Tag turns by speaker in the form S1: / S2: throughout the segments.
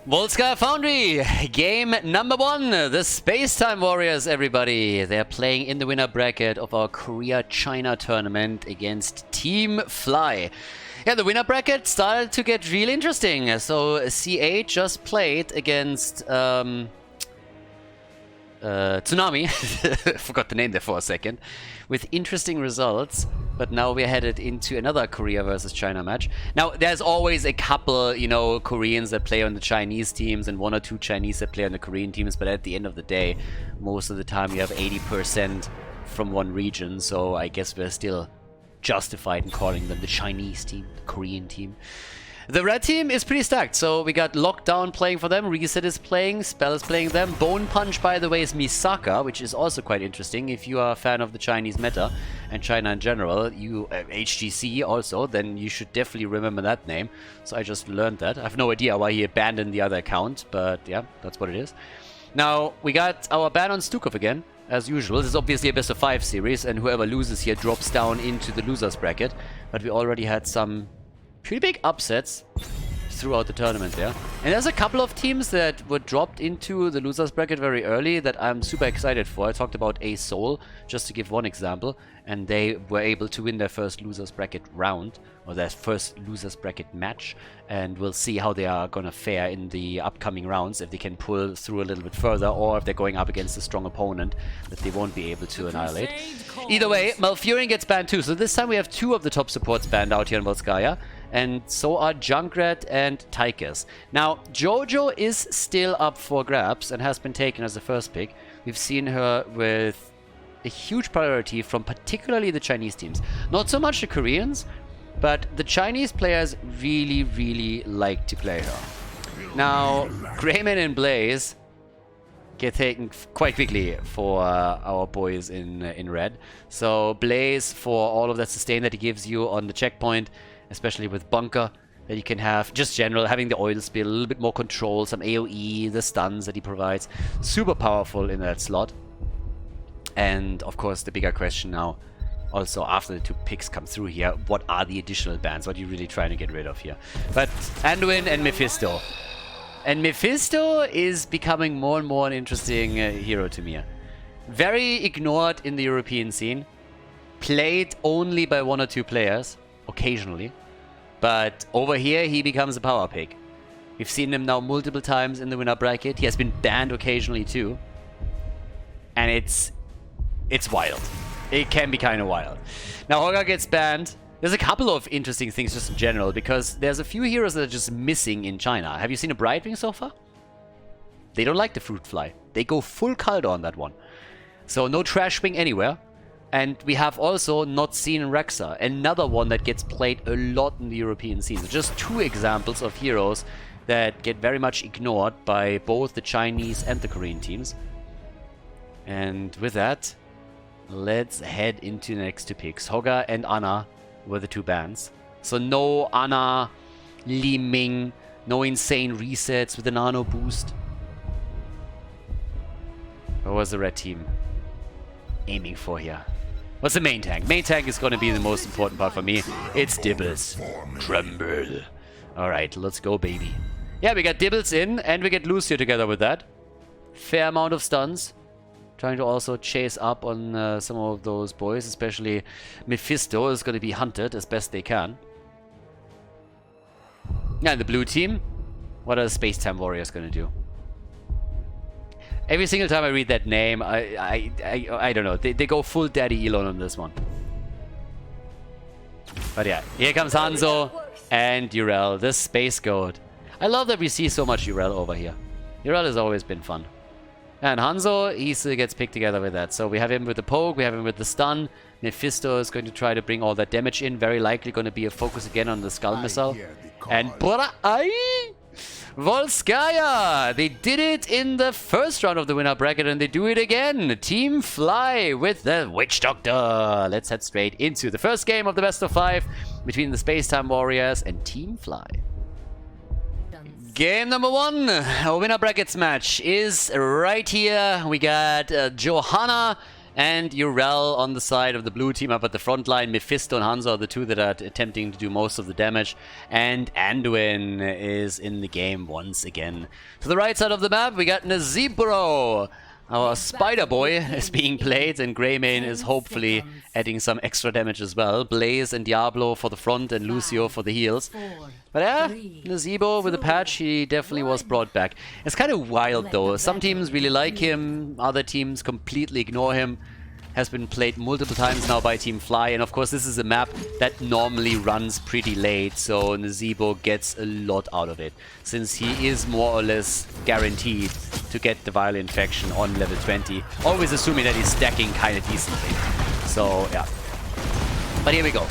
S1: Volskaya Foundry, game number 1, the Space-Time Warriors, everybody. They're playing in the winner bracket of our Korea-China tournament against Team Fly. Yeah, the winner bracket started to get really interesting. So CA just played against Tsunami, forgot the name there for a second, with interesting results, but now we're headed into another Korea versus China match. Now, there's always a couple, you know, Koreans that play on the Chinese teams and 1 or 2 Chinese that play on the Korean teams, but at the end of the day, most of the time you have 80% from one region, so I guess we're still justified in calling them the Chinese team, the Korean team. The red team is pretty stacked, so we got Lockdown playing for them, Reset is playing, Spell is playing them. Bone Punch, by the way, is Misaka, which is also quite interesting. If you are a fan of the Chinese meta and China in general, you HGC also, then you should definitely remember that name. So I just learned that. I have no idea why he abandoned the other account, but yeah, that's what it is. Now, we got our ban on Stukov again, as usual. This is obviously a best of 5 series, and whoever loses here drops down into the losers bracket. But we already had some pretty big upsets throughout the tournament there. And there's a couple of teams that were dropped into the losers bracket very early that I'm super excited for. I talked about A Soul, just to give one example, and they were able to win their first losers bracket round, or their first losers bracket match, and we'll see how they are gonna fare in the upcoming rounds, if they can pull through a little bit further, or if they're going up against a strong opponent that they won't be able to annihilate. Either way, Malfurion gets banned too, so this time we have 2 of the top supports banned out here in Volskaya, and so are Junkrat and Tychus. Now, Jojo is still up for grabs and has been taken as the first pick. We've seen her with a huge priority from particularly the Chinese teams. Not so much the Koreans, but the Chinese players really, really like to play her. Now, Greyman and Blaze get taken quite quickly for our boys in red. So Blaze for all of that sustain that he gives you on the checkpoint, especially with Bunker that you can have, just general, having the oil spill, a little bit more control, some AoE, the stuns that he provides. Super powerful in that slot. And of course the bigger question now, also after the 2 picks come through here, what are the additional bans? What are you really trying to get rid of here? But Anduin and Mephisto. And Mephisto is becoming more and more an interesting hero to me. Very ignored in the European scene. Played only by 1 or 2 players, occasionally. But over here, he becomes a power pick. We've seen him now multiple times in the winner bracket. He has been banned occasionally too. And it's wild. It can be kind of wild. Now, Hoga gets banned. There's a couple of interesting things just in general, because there's a few heroes that are just missing in China. Have you seen a Brightwing so far? They don't like the Fruit Fly. They go full Khaldor on that one. So no Trashwing anywhere. And we have also not seen Rexa, another one that gets played a lot in the European scene. So just 2 examples of heroes that get very much ignored by both the Chinese and the Korean teams. And with that, let's head into the next 2 picks. Hoga and Ana were the 2 bans. So no Ana, Li Ming, no insane resets with the nano boost. What was the red team aiming for here? What's the main tank? Main tank is going to be the most important part for me. It's Dibbles. Tremble. Alright, let's go, baby. Yeah, we got Dibbles in, and we get Lucio together with that. Fair amount of stuns. Trying to also chase up on some of those boys, especially Mephisto is going to be hunted as best they can. Yeah, and the blue team, what are the Space-Time Warriors going to do? Every single time I read that name, I don't know. They go full Daddy Elon on this one. But yeah, here comes Hanzo and Urel, the Space Goat. I love that we see so much Urel over here. Urel has always been fun. And Hanzo, he still gets picked together with that. So we have him with the poke, we have him with the stun. Mephisto is going to try to bring all that damage in. Very likely going to be a focus again on the Skull Missile. And Volskaya! They did it in the first round of the winner bracket, and they do it again. Team Fly with the Witch Doctor. Let's head straight into the first game of the best of 5 between the Space-Time Warriors and Team Fly. Game number 1, our winner brackets match is right here. We got Johanna And Urel on the side of the blue team up at the front line. Mephisto and Hanzo are the two that are attempting to do most of the damage. And Anduin is in the game once again. To the right side of the map, we got Nazibro. Our Spider Boy is being played, and Greymane is hopefully adding some extra damage as well. Blaze and Diablo for the front and Lucio for the heals. But yeah, Nazeebo with a patch, he definitely was brought back. It's kind of wild though. Some teams really like him, other teams completely ignore him. Has been played multiple times now by Team Fly, and of course this is a map that normally runs pretty late, so Nazeebo gets a lot out of it, since he is more or less guaranteed to get the Viral Infection on level 20, always assuming that he's stacking kind of decently. So yeah. But here we go.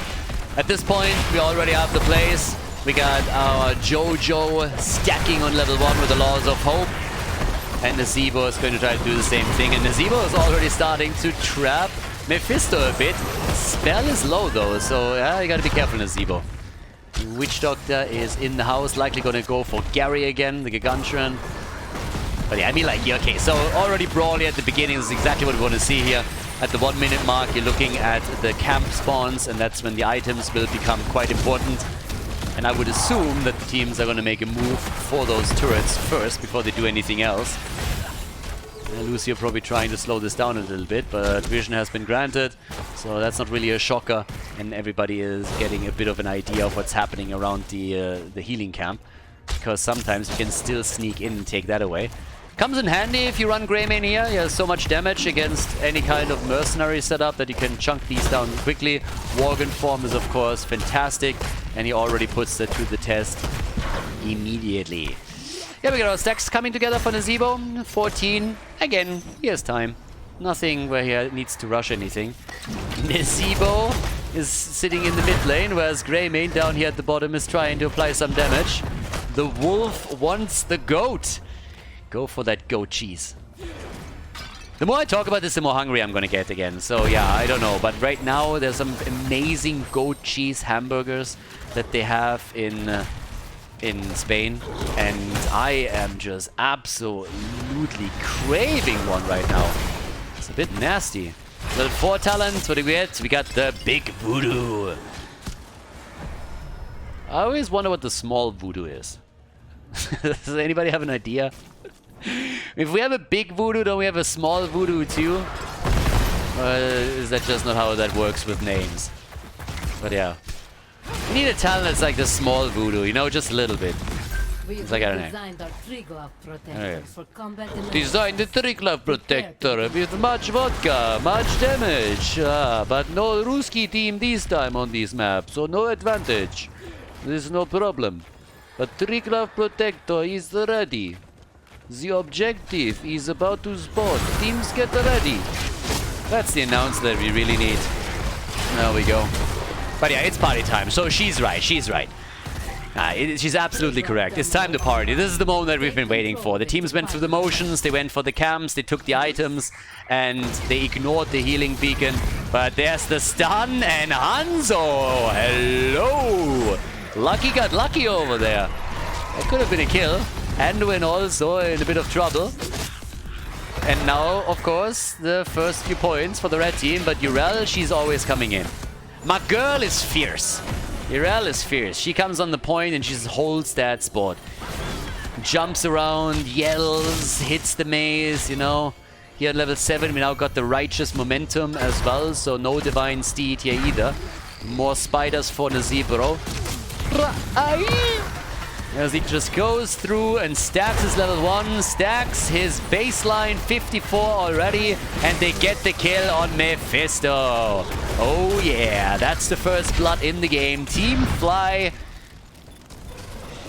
S1: At this point, we already have the plays. We got our Jojo stacking on level 1 with the Laws of Hope. And Nazeebo is going to try to do the same thing. And Nazeebo is already starting to trap Mephisto a bit. Spell is low though, so yeah, you gotta be careful, Nazeebo. Witch Doctor is in the house, likely gonna go for Gary again, the Gargantuan. But yeah, I mean like, yeah, okay, so already Brawly at the beginning is exactly what we want to see here. At the 1 minute mark, you're looking at the camp spawns, and that's when the items will become quite important. And I would assume that the teams are going to make a move for those turrets first before they do anything else. Lucio probably trying to slow this down a little bit, but vision has been granted, so that's not really a shocker. And everybody is getting a bit of an idea of what's happening around the healing camp, because sometimes you can still sneak in and take that away. Comes in handy if you run Greymane here. He has so much damage against any kind of mercenary setup that you can chunk these down quickly. Worgen form is of course fantastic, and he already puts that to the test immediately. Here we got our stacks coming together for Nazeebo. 14. Again, he has time. Nothing where he needs to rush anything. Nazeebo is sitting in the mid lane, whereas Greymane down here at the bottom is trying to apply some damage. The wolf wants the goat. Go for that goat cheese. The more I talk about this, the more hungry I'm gonna get again. So yeah, I don't know. But right now, there's some amazing goat cheese hamburgers that they have in Spain. And I am just absolutely craving one right now. It's a bit nasty. Level 4 talent, what do we get? We got the big voodoo. I always wonder what the small voodoo is. Does anybody have an idea? If we have a big voodoo, don't we have a small voodoo too? Is that just not how that works with names? But yeah. We need a talent that's like the small voodoo, you know, just a little bit. It's like, I don't know. Designed the Triglav Protector with much vodka, much damage. But no Ruski team this time on this map, so no advantage. There's no problem. But Triglav Protector is ready. The objective is about to spawn. Teams get ready. That's the announce that we really need. There we go. But yeah, it's party time. So she's right. She's right. She's absolutely correct. It's time to party. This is the moment that we've been waiting for. The teams went through the motions. They went for the camps. They took the items. And they ignored the healing beacon. But there's the stun. And Hanzo. Hello. Lucky got lucky over there. That could have been a kill. Anduin also in a bit of trouble. And now, of course, the first few points for the red team. But Urel, she's always coming in. My girl is fierce. Urel is fierce. She comes on the point and she just holds that spot. Jumps around, yells, hits the maze, you know. Here at level 7, we now got the righteous momentum as well. So no divine steed here either. More spiders for Nazeebo. As he just goes through and stacks his level 1, stacks his baseline 54 already, and they get the kill on Mephisto. Oh yeah, that's the first blood in the game. Team Fly,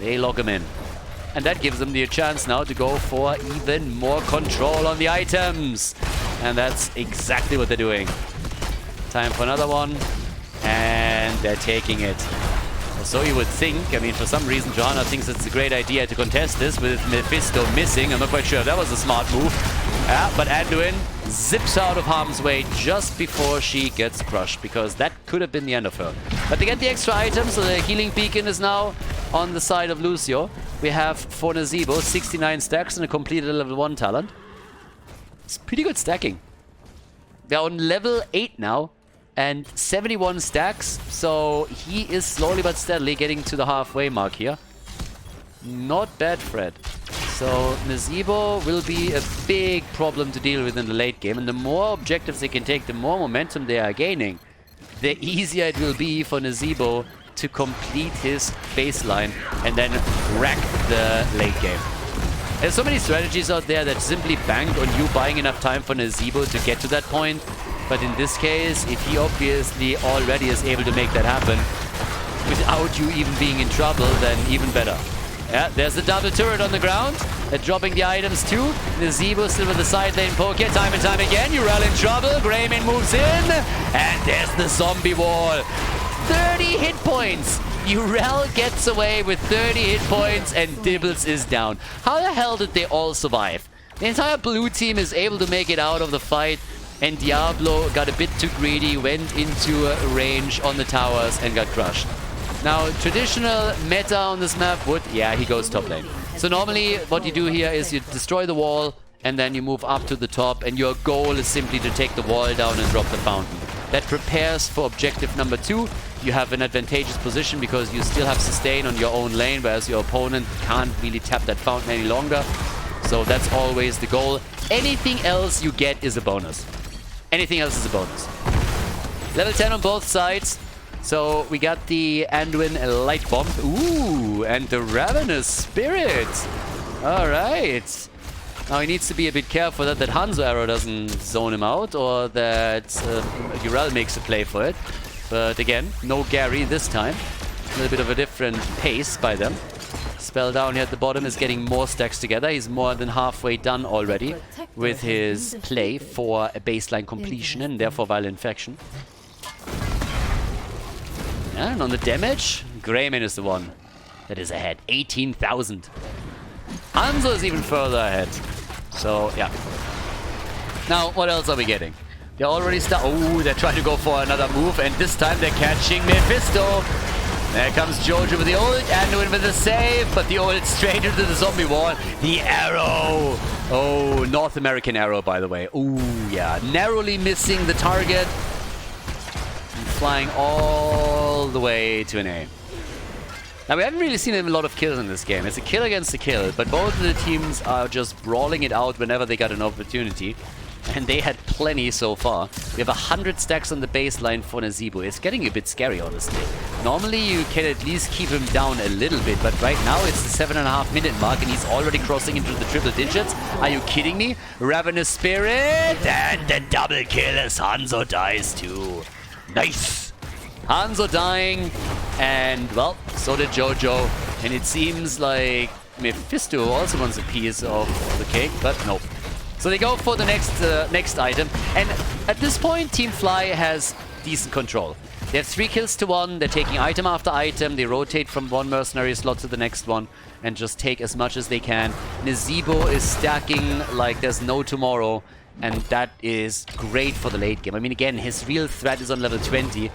S1: they lock him in. And that gives them the chance now to go for even more control on the items. And that's exactly what they're doing. Time for another one, and they're taking it. So you would think, I mean, for some reason, Johanna thinks it's a great idea to contest this with Mephisto missing. I'm not quite sure if that was a smart move. Yeah, but Anduin zips out of harm's way just before she gets crushed, because that could have been the end of her. But they get the extra items, so the healing beacon is now on the side of Lucio. We have for Nazeebo 69 stacks and a completed level 1 talent. It's pretty good stacking. They're on level 8 now. And 71 stacks. So he is slowly but steadily getting to the halfway mark here. Not bad, Fred. So Nazebo will be a big problem to deal with in the late game. And the more objectives they can take, the more momentum they are gaining, the easier it will be for Nazebo to complete his baseline and then wreck the late game. There's so many strategies out there that simply bank on you buying enough time for Nazebo to get to that point. But in this case, if he obviously already is able to make that happen without you even being in trouble, then even better. Yeah, there's the double turret on the ground. They're dropping the items too. Nazebo still with the side lane poke here, time and time again. Urel in trouble. Greyman moves in. And there's the zombie wall. 30 hit points. Urel gets away with 30 hit points and Dibbles is down. How the hell did they all survive? The entire blue team is able to make it out of the fight. And Diablo got a bit too greedy, went into range on the towers and got crushed. Now, traditional meta on this map would... Yeah, he goes top lane. So normally what you do here is you destroy the wall and then you move up to the top and your goal is simply to take the wall down and drop the fountain. That prepares for objective number 2. You have an advantageous position because you still have sustain on your own lane, whereas your opponent can't really tap that fountain any longer. So that's always the goal. Anything else you get is a bonus. Anything else is a bonus. Level 10 on both sides. So we got the Anduin Light Bomb. Ooh, and the Ravenous Spirit. Alright. Now he needs to be a bit careful that Hanzo arrow doesn't zone him out or that Urel makes a play for it. But again, no Gary this time. A little bit of a different pace by them. Spell down here at the bottom is getting more stacks together. He's more than halfway done already with his play for a baseline completion and therefore Violent Infection. And on the damage, Greyman is the one that is ahead. 18,000. Hanzo is even further ahead. So, yeah. Now, what else are we getting? They're already oh, they're trying to go for another move, and this time they're catching Mephisto. There comes Jojo with the ult, Anduin with the save, but the ult straight into the zombie wall. The arrow! Oh, North American arrow, by the way. Ooh, yeah. Narrowly missing the target. And flying all the way to an A. Now, we haven't really seen a lot of kills in this game. It's a kill against a kill, but both of the teams are just brawling it out whenever they got an opportunity. And they had plenty so far. We have 100 stacks on the baseline for Nazebo. It's getting a bit scary, honestly. Normally, you can at least keep him down a little bit, but right now it's the 7.5 minute mark and he's already crossing into the triple digits. Are you kidding me? Ravenous Spirit and the double kill as Hanzo dies too. Nice! Hanzo dying, and well, so did Jojo. And it seems like Mephisto also wants a piece of the cake, but nope. So they go for the next item, and at this point, Team Fly has decent control. They have 3 kills to 1, they're taking item after item, they rotate from one mercenary slot to the next one, and just take as much as they can. Nazebo is stacking like there's no tomorrow, and that is great for the late game. I mean, again, his real threat is on level 20,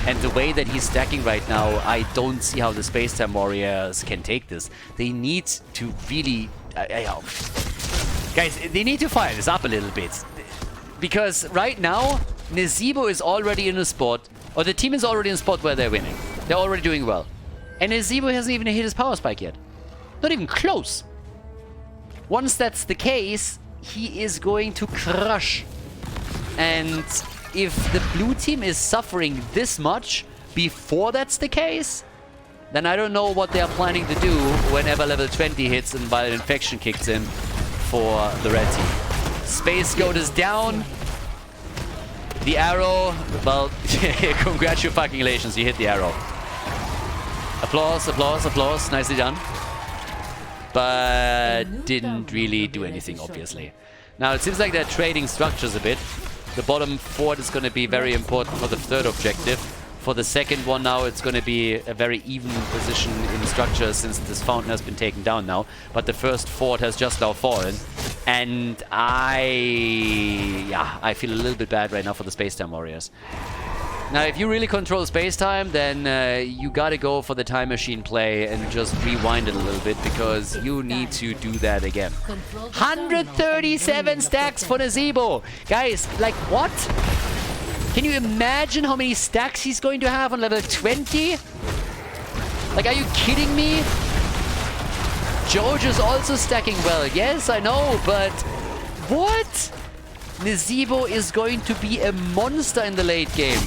S1: and the way that he's stacking right now, I don't see how the Space Time Warriors can take this. They need to really... Guys, they need to fire this up a little bit. Because right now, Nazebo is already in a spot, or the team is already in a spot where they're winning. They're already doing well. And Nazebo hasn't even hit his power spike yet. Not even close. Once that's the case, he is going to crush. And if the blue team is suffering this much before that's the case, then I don't know what they are planning to do whenever level 20 hits and Violent Infection kicks in for the red team. Space Goat is down. The arrow, well, congratulations, you hit the arrow. Applause, applause, applause, nicely done. But didn't really do anything, obviously. Now, it seems like they're trading structures a bit. The bottom fort is going to be very important for the third objective. For the second one now, it's going to be a very even position in structure since this fountain has been taken down now. But the first fort has just now fallen. And I feel a little bit bad right now for the Space Time Warriors. Now, if you really control space-time, then you gotta go for the time machine play and just rewind it a little bit, because you need to do that again. 137 stacks for Nazeebo! Guys, like, what? Can you imagine how many stacks he's going to have on level 20? Like, are you kidding me? Jojo's also stacking well. Yes, I know, but... what? Nazeebo is going to be a monster in the late game.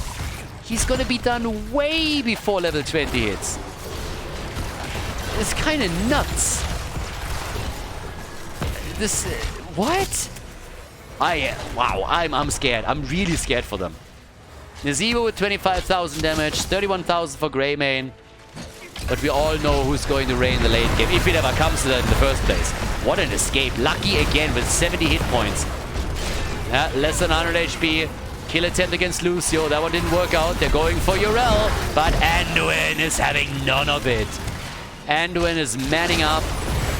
S1: He's gonna be done way before level 20 hits. It's kind of nuts. This... what? Wow, I'm scared. I'm really scared for them. Nazeebo with 25,000 damage, 31,000 for Greymane. But we all know who's going to reign the late game, if it ever comes to that in the first place. What an escape. Lucky again with 70 hit points. Yeah, less than 100 HP. Kill attempt against Lucio. That one didn't work out. They're going for Urel. But Anduin is having none of it. Anduin is manning up,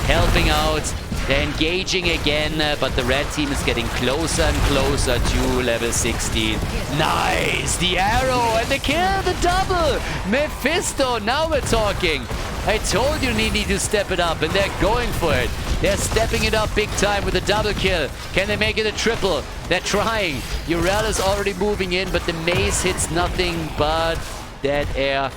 S1: helping out. They're engaging again, but the red team is getting closer and closer to level 16. Nice! The arrow and the kill, the double! Mephisto, now we're talking. I told you need to step it up, and they're going for it. They're stepping it up big time with a double kill. Can they make it a triple? They're trying. Urel is already moving in, but the mace hits nothing but dead air.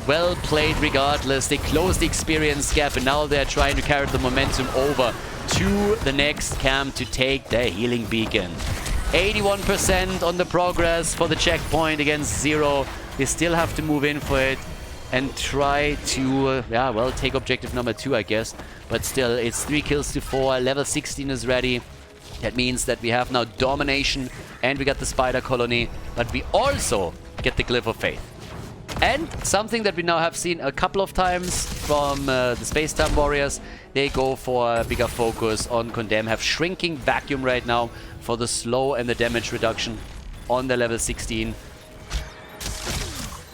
S1: Well played regardless. They closed the experience gap, and now they're trying to carry the momentum over to the next camp to take their healing beacon. 81% on the progress for the checkpoint against Zero. They still have to move in for it and try to, yeah, well, take objective number 2, I guess. But still, it's 3 kills to 4. Level 16 is ready. That means that we have now domination, and we got the spider colony, but we also get the Glyph of Faith. And something that we now have seen a couple of times from the Space-Time Warriors, they go for a bigger focus on Condemn, have Shrinking Vacuum right now for the slow and the damage reduction on the level 16.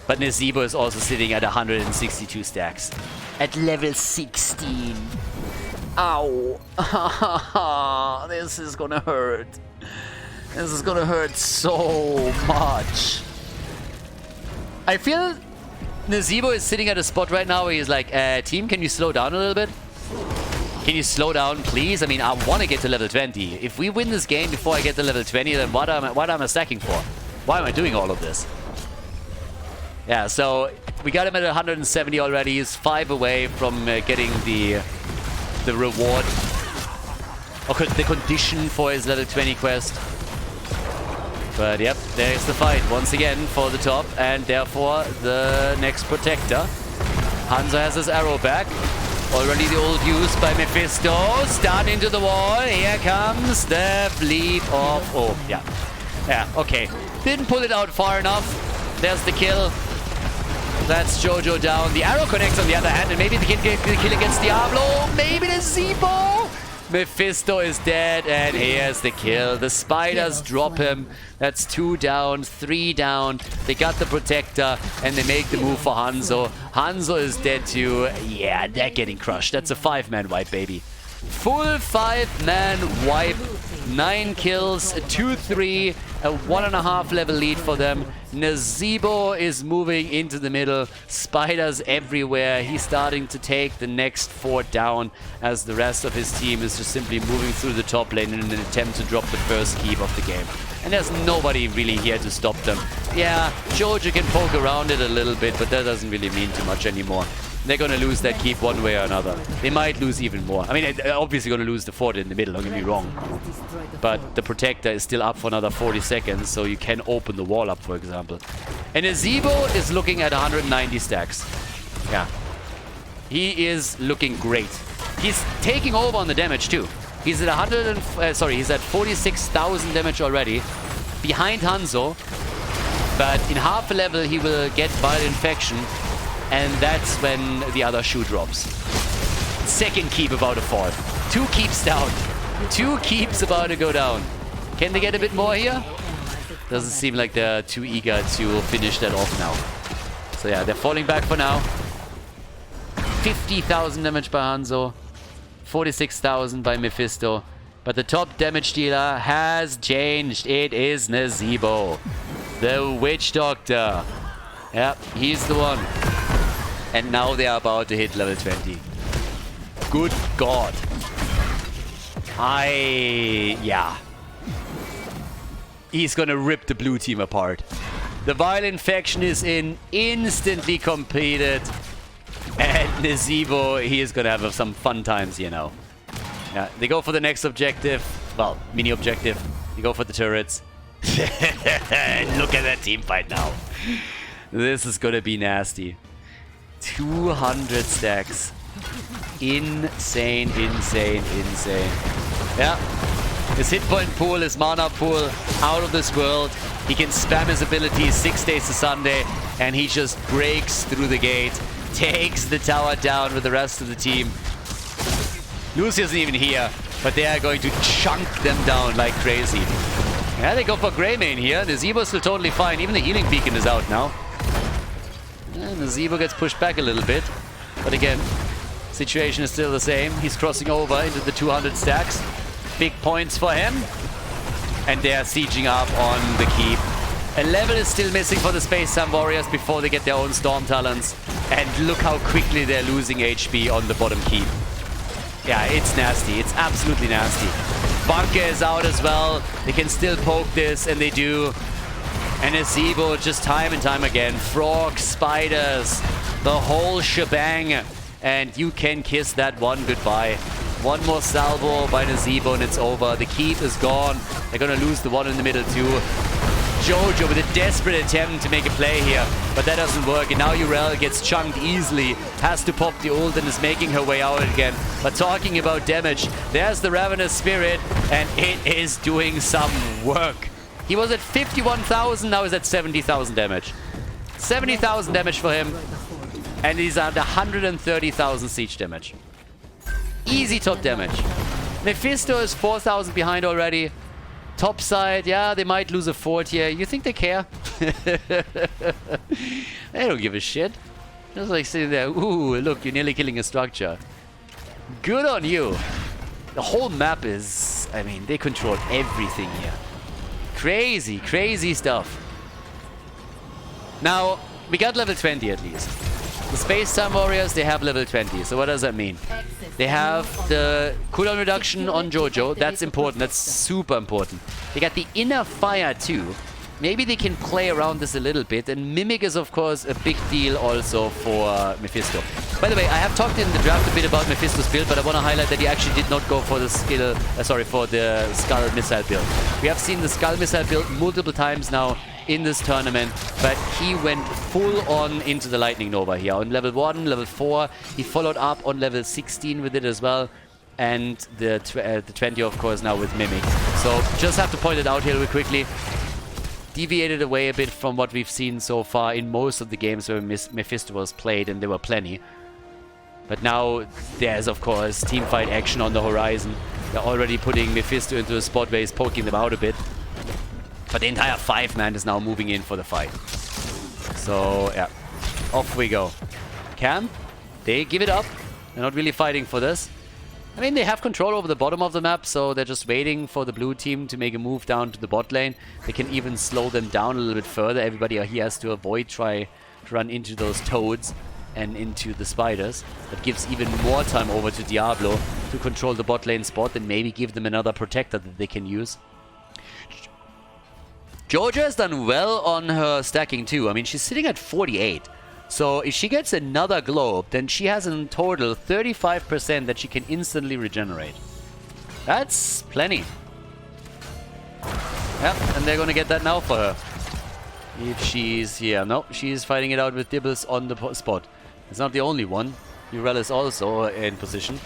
S1: But Nazeebo is also sitting at 162 stacks. At level 16. Ow. This is gonna hurt. This is gonna hurt so much. I feel Nazeebo is sitting at a spot right now where he's like, team, can you slow down a little bit? Can you slow down, please? I mean, I want to get to level 20. If we win this game before I get to level 20, then what am I stacking for? Why am I doing all of this? Yeah, so we got him at 170 already. He's 5 away from getting the reward, or the condition for his level 20 quest. But yep, there's the fight once again for the top, and therefore the next protector. Hanzo has his arrow back. Already the old use by Mephisto. Stun into the wall. Here comes the bleed of... oh, yeah. Yeah, okay. Didn't pull it out far enough. There's the kill. That's Jojo down. The arrow connects on the other hand, and maybe they can get the kill against Diablo. Maybe the Zebo. Mephisto is dead, and here's the kill. The spiders drop him. That's 2 down, 3 down. They got the protector, and they make the move for Hanzo. Hanzo is dead too. Yeah, they're getting crushed. That's a 5-man wipe, baby. Full 5-man wipe. 9 kills, 2-3, a 1.5 level lead for them. Nazeebo is moving into the middle. Spiders everywhere. He's starting to take the next 4 down as the rest of his team is just simply moving through the top lane in an attempt to drop the first keep of the game. And there's nobody really here to stop them. Yeah, Jojo can poke around it a little bit, but that doesn't really mean too much anymore. They're going to lose that keep one way or another. They might lose even more. I mean, they're obviously going to lose the fort in the middle, don't get me wrong. But the protector is still up for another 40 seconds, so you can open the wall up, for example. And Nazeebo is looking at 190 stacks. Yeah. He is looking great. He's taking over on the damage too. He's at he's at 46,000 damage already, behind Hanzo. But in half a level, he will get Viral Infection. And that's when the other shoe drops. Second keep about to fall. 2 keeps down. 2 keeps about to go down. Can they get a bit more here? Doesn't seem like they're too eager to finish that off now. So yeah, they're falling back for now. 50,000 damage by Hanzo. 46,000 by Mephisto. But the top damage dealer has changed. It is Nazeebo. The Witch Doctor. Yeah, he's the one. And now they are about to hit level 20. Good God. Yeah. He's gonna rip the blue team apart. The Vile Infection is instantly completed. And Nazebo, he is gonna have some fun times here now. Yeah, they go for the next objective. Well, mini objective. They go for the turrets. Look at that team fight now. This is gonna be nasty. 200 stacks. Insane, insane, insane. Yeah. His hit point pool, his mana pool, out of this world. He can spam his abilities 6 days to Sunday, and he just breaks through the gate, takes the tower down with the rest of the team. Lucy isn't even here, but they are going to chunk them down like crazy. Yeah, they go for Greymane here. The Nazebo's still totally fine. Even the healing beacon is out now. And the Nazebo gets pushed back a little bit. But again, situation is still the same. He's crossing over into the 200 stacks. Big points for him. And they are sieging up on the keep. A level is still missing for the Space Time Warriors before they get their own Storm Talons. And look how quickly they're losing HP on the bottom keep. Yeah, it's nasty. It's absolutely nasty. Bunker is out as well. They can still poke this, and they do. And Nazebo just time and time again. Frogs, spiders, the whole shebang. And you can kiss that one goodbye. One more salvo by Nazebo and it's over. The keep is gone. They're going to lose the one in the middle too. Jojo with a desperate attempt to make a play here, but that doesn't work. And now Urel gets chunked easily. Has to pop the ult and is making her way out again. But talking about damage, there's the Ravenous Spirit, and it is doing some work. He was at 51,000, now he's at 70,000 damage. 70,000 damage for him, and he's at 130,000 siege damage. Easy top damage. Mephisto is 4,000 behind already. Top side, yeah, they might lose a fort here. You think they care? They don't give a shit. Just like sitting there, ooh, look, you're nearly killing a structure. Good on you. The whole map is, I mean, they control everything here. Crazy, crazy stuff. Now, we got level 20 at least. The Space Time Warriors, they have level 20. So what does that mean? They have the cooldown reduction on Jojo. That's important. That's super important. They got the Inner Fire too. Maybe they can play around this a little bit. And Mimic is, of course, a big deal also for Mephisto. By the way, I have talked in the draft a bit about Mephisto's build, but I want to highlight that he actually did not go for the for the Skull Missile build. We have seen the Skull Missile build multiple times now in this tournament, but he went full on into the Lightning Nova here. On level 1, level 4, he followed up on level 16 with it as well. And the 20, of course, now with Mimic. So just have to point it out here real quickly. Deviated away a bit from what we've seen so far in most of the games where Mephisto was played, and there were plenty. But now there's, of course, teamfight action on the horizon. They're already putting Mephisto into a spot where he's poking them out a bit. But the entire 5-man is now moving in for the fight. So, yeah. Off we go. Camp, they give it up. They're not really fighting for this. I mean, they have control over the bottom of the map, so they're just waiting for the blue team to make a move down to the bot lane. They can even slow them down a little bit further. Everybody here has to avoid, try to run into those toads and into the spiders. That gives even more time over to Diablo to control the bot lane spot and maybe give them another protector that they can use. Jojo has done well on her stacking too. I mean, she's sitting at 48. So if she gets another globe, then she has in total 35% that she can instantly regenerate. That's plenty. Yep, and they're gonna get that now for her. If she's here. No, she's fighting it out with Dibbles on the spot. It's not the only one. Urel is also in position.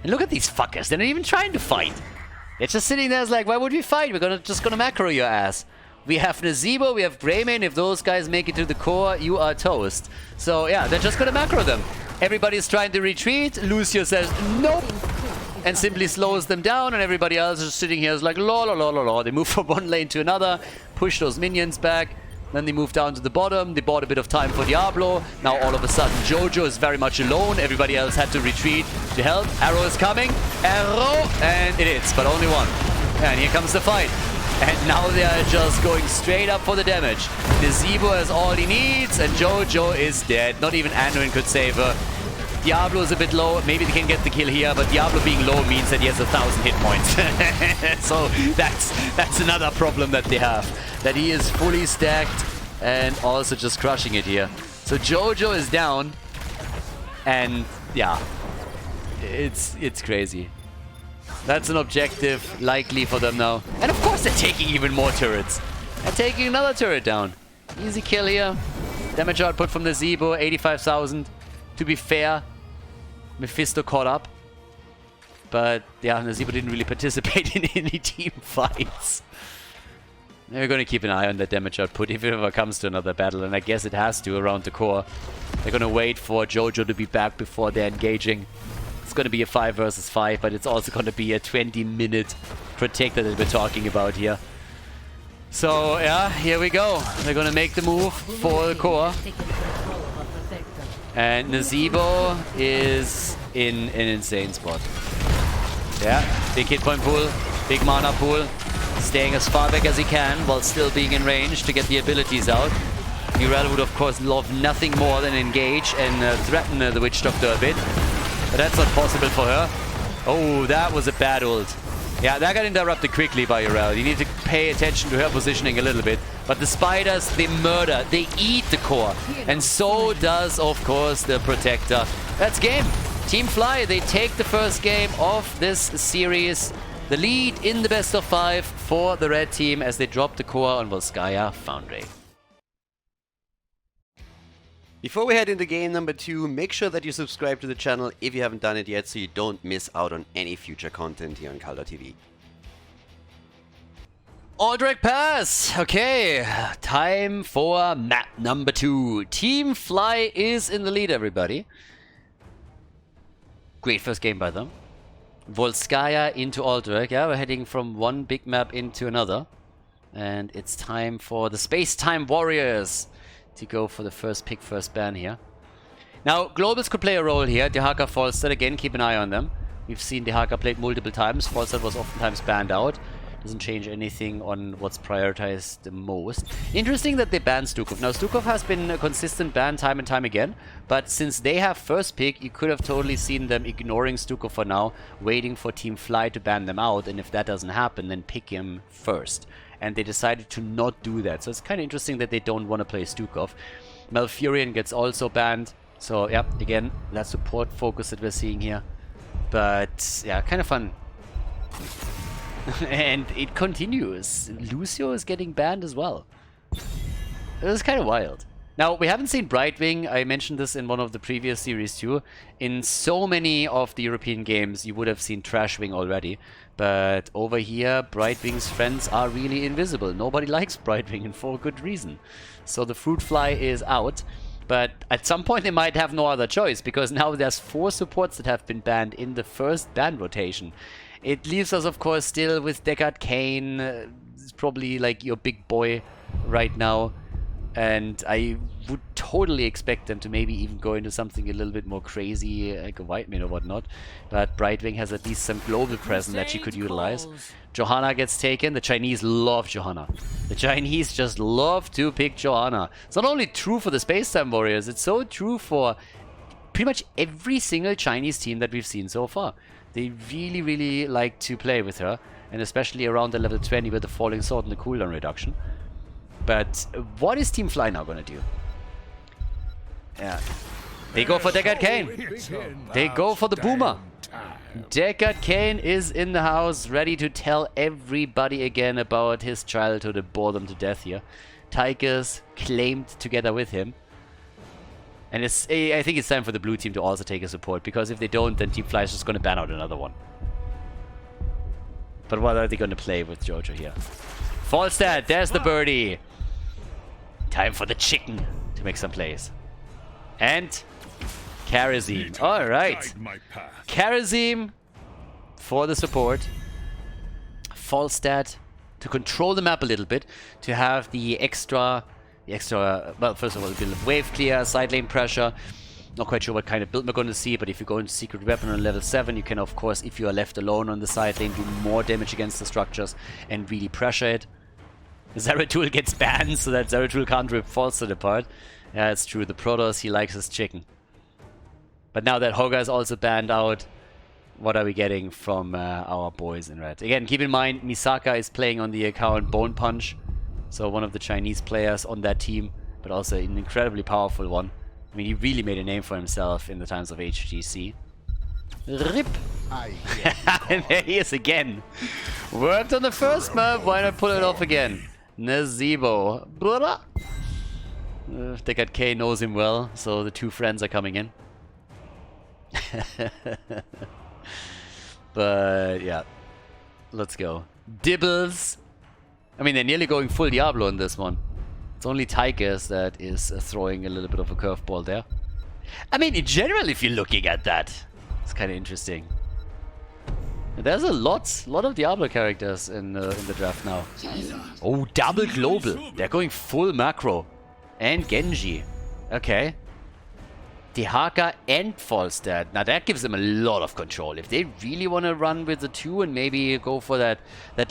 S1: And look at these fuckers. They're not even trying to fight. They're just sitting there like, why would we fight? We're just gonna macro your ass. We have Nazebo, we have Greymane. If those guys make it to the core, you are toast. So yeah, they're just gonna macro them. Everybody's trying to retreat. Lucio says nope, and simply slows them down, and everybody else is sitting here is like la la la la la. They move from one lane to another, push those minions back. Then they move down to the bottom. They bought a bit of time for Diablo. Now all of a sudden Jojo is very much alone. Everybody else had to retreat to help. Arrow is coming. Arrow, and it hits, but only one. And here comes the fight. And now they are just going straight up for the damage. Nezebo has all he needs, and Jojo is dead. Not even Anduin could save her. Diablo is a bit low. Maybe they can get the kill here, but Diablo being low means that he has 1,000 hit points. So that's another problem that they have. That he is fully stacked and also just crushing it here. So Jojo is down. And yeah, it's crazy. That's an objective likely for them now. And of course they're taking even more turrets. They're taking another turret down. Easy kill here. Damage output from the Nezebo, 85,000. To be fair, Mephisto caught up. But yeah, Nezebo didn't really participate in any team fights. We're going to keep an eye on that damage output if it ever comes to another battle. And I guess it has to around the core. They're going to wait for Jojo to be back before they're engaging. It's going to be a 5 versus 5, but it's also going to be a 20-minute protector that we're talking about here. So, yeah, here we go. They're going to make the move for the core. And Nezebo is in an insane spot. Yeah, big hit point pool, big mana pool. Staying as far back as he can while still being in range to get the abilities out. Urel would, of course, love nothing more than engage and threaten the Witch Doctor a bit. But that's not possible for her. Oh, that was a bad ult. Yeah, that got interrupted quickly by Urel. You need to pay attention to her positioning a little bit. But the spiders, they murder. They eat the core. And so does, of course, the Protector. That's game. Team Fly, they take the first game of this series. The lead in the best of 5 for the red team as they drop the core on Volskaya Foundry.
S2: Before we head into game number 2, make sure that you subscribe to the channel if you haven't done it yet so you don't miss out on any future content here on Khaldor TV.
S1: Alterac Pass! Okay, time for map number 2. Team Fly is in the lead, everybody. Great first game by them. Volskaya into Alterac. Yeah, we're heading from one big map into another. And it's time for the Space-Time Warriors to go for the first pick, first ban here. Now, Globals could play a role here. Dehaka, Falstad, again, keep an eye on them. We've seen Dehaka played multiple times. Falstad was oftentimes banned out. Doesn't change anything on what's prioritized the most. Interesting that they banned Stukov. Now, Stukov has been a consistent ban time and time again, but since they have first pick, you could have totally seen them ignoring Stukov for now, waiting for Team Fly to ban them out, and if that doesn't happen, then pick him first. And they decided to not do that, so it's kind of interesting that they don't want to play Stukov. Malfurion gets also banned, so yeah, again, that support focus that we're seeing here. But yeah, kind of fun. And it continues. Lucio is getting banned as well. It was kind of wild. Now, we haven't seen Brightwing. I mentioned this in one of the previous series too. In so many of the European games, you would have seen Trashwing already. But over here, Brightwing's friends are really invisible. Nobody likes Brightwing, and for good reason. So the Fruit Fly is out. But at some point they might have no other choice, because now there's 4 supports that have been banned in the first ban rotation. It leaves us, of course, still with Deckard Cain. It's probably like your big boy right now. And I would totally expect them to maybe even go into something a little bit more crazy, like a Whitemane or whatnot. But Brightwing has at least some global presence that she could utilize. Johanna gets taken. The Chinese love Johanna. The Chinese just love to pick Johanna. It's not only true for the Space-Time Warriors, it's so true for pretty much every single Chinese team that we've seen so far. They really, really like to play with her, and especially around the level 20 with the Falling Sword and the cooldown reduction. But what is Team Fly now going to do? Yeah. They go for Deckard Cain. They go for the Boomer. Deckard Cain is in the house, ready to tell everybody again about his childhood and bore them to death here. Tigers claimed together with him. And I think it's time for the blue team to also take a support, because if they don't, then Team Fly is just going to ban out another one. But what are they going to play with Jojo here? Falstad, there's the birdie. Time for the chicken to make some plays. And Karazim. Alright. Karazim for the support. Falstad to control the map a little bit, to have the extra, well, first of all, a bit of wave clear, side lane pressure, Not quite sure what kind of build we're going to see, but if you go into Secret Weapon on level 7, you can, of course, if you are left alone on the side lane, do more damage against the structures and really pressure it. Zeratul gets banned, so that Zeratul can't rip Falstad apart. Yeah, it's true. The Protoss, he likes his chicken. But now that Hoga is also banned out, what are we getting from our boys in red? Again, keep in mind, Misaka is playing on the account Bone Punch, so one of the Chinese players on that team, but also an incredibly powerful one. I mean, he really made a name for himself in the times of HGC. RIP! And there he is again. Worked on the first map, why not pull it off again? Nazebo. Deckard K knows him well, so the two friends are coming in. But yeah, let's go. Dibbles. I mean, they're nearly going full Diablo in this one. It's only Tigers that is throwing a little bit of a curveball there. I mean, in general, if you're looking at that, it's kind of interesting. There's a lot of Diablo characters in the draft now. Oh, double global. They're going full macro. And Genji. Okay. Dehaka and Falstad. Now that gives them a lot of control. If they really want to run with the two and maybe go for that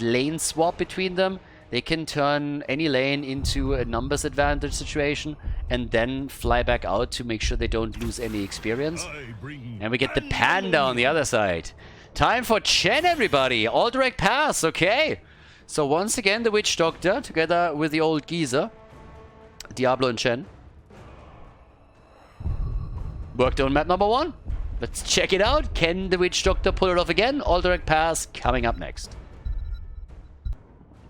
S1: lane swap between them, they can turn any lane into a numbers advantage situation and then fly back out to make sure they don't lose any experience. And we get the Panda on the other side. Time for Chen, everybody. Alterac pass, okay. So once again, the Witch Doctor together with the old geezer. Diablo and Chen. Worked on map number 1. Let's check it out. Can the Witch Doctor pull it off again? Alterac pass coming up next.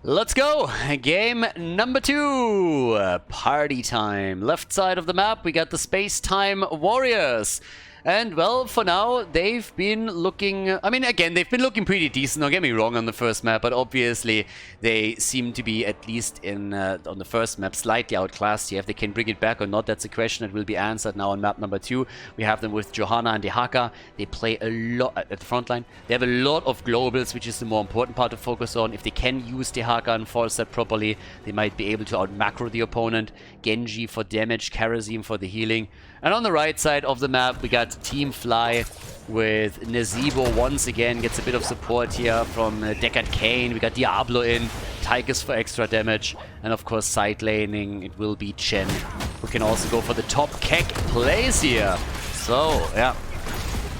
S1: Let's go. Game number 2. Party time. Left side of the map, we got the Space-Time Warriors. And, well, for now, they've been looking... I mean, again, they've been looking pretty decent, don't get me wrong, on the first map, but obviously they seem to be, at least in on the first map, slightly outclassed here. If they can bring it back or not, that's a question that will be answered now on map number 2. We have them with Johanna and Dehaka. They play a lot at the front line. They have a lot of globals, which is the more important part to focus on. If they can use Dehaka and Falstad properly, they might be able to out-macro the opponent. Genji for damage, Karazim for the healing. And on the right side of the map, we got Team Fly with Nazebo once again. Gets a bit of support here from Deckard Kane. We got Diablo in, Tigers for extra damage. And of course, side laning, it will be Chen, who can also go for the top Keck plays here. So, yeah.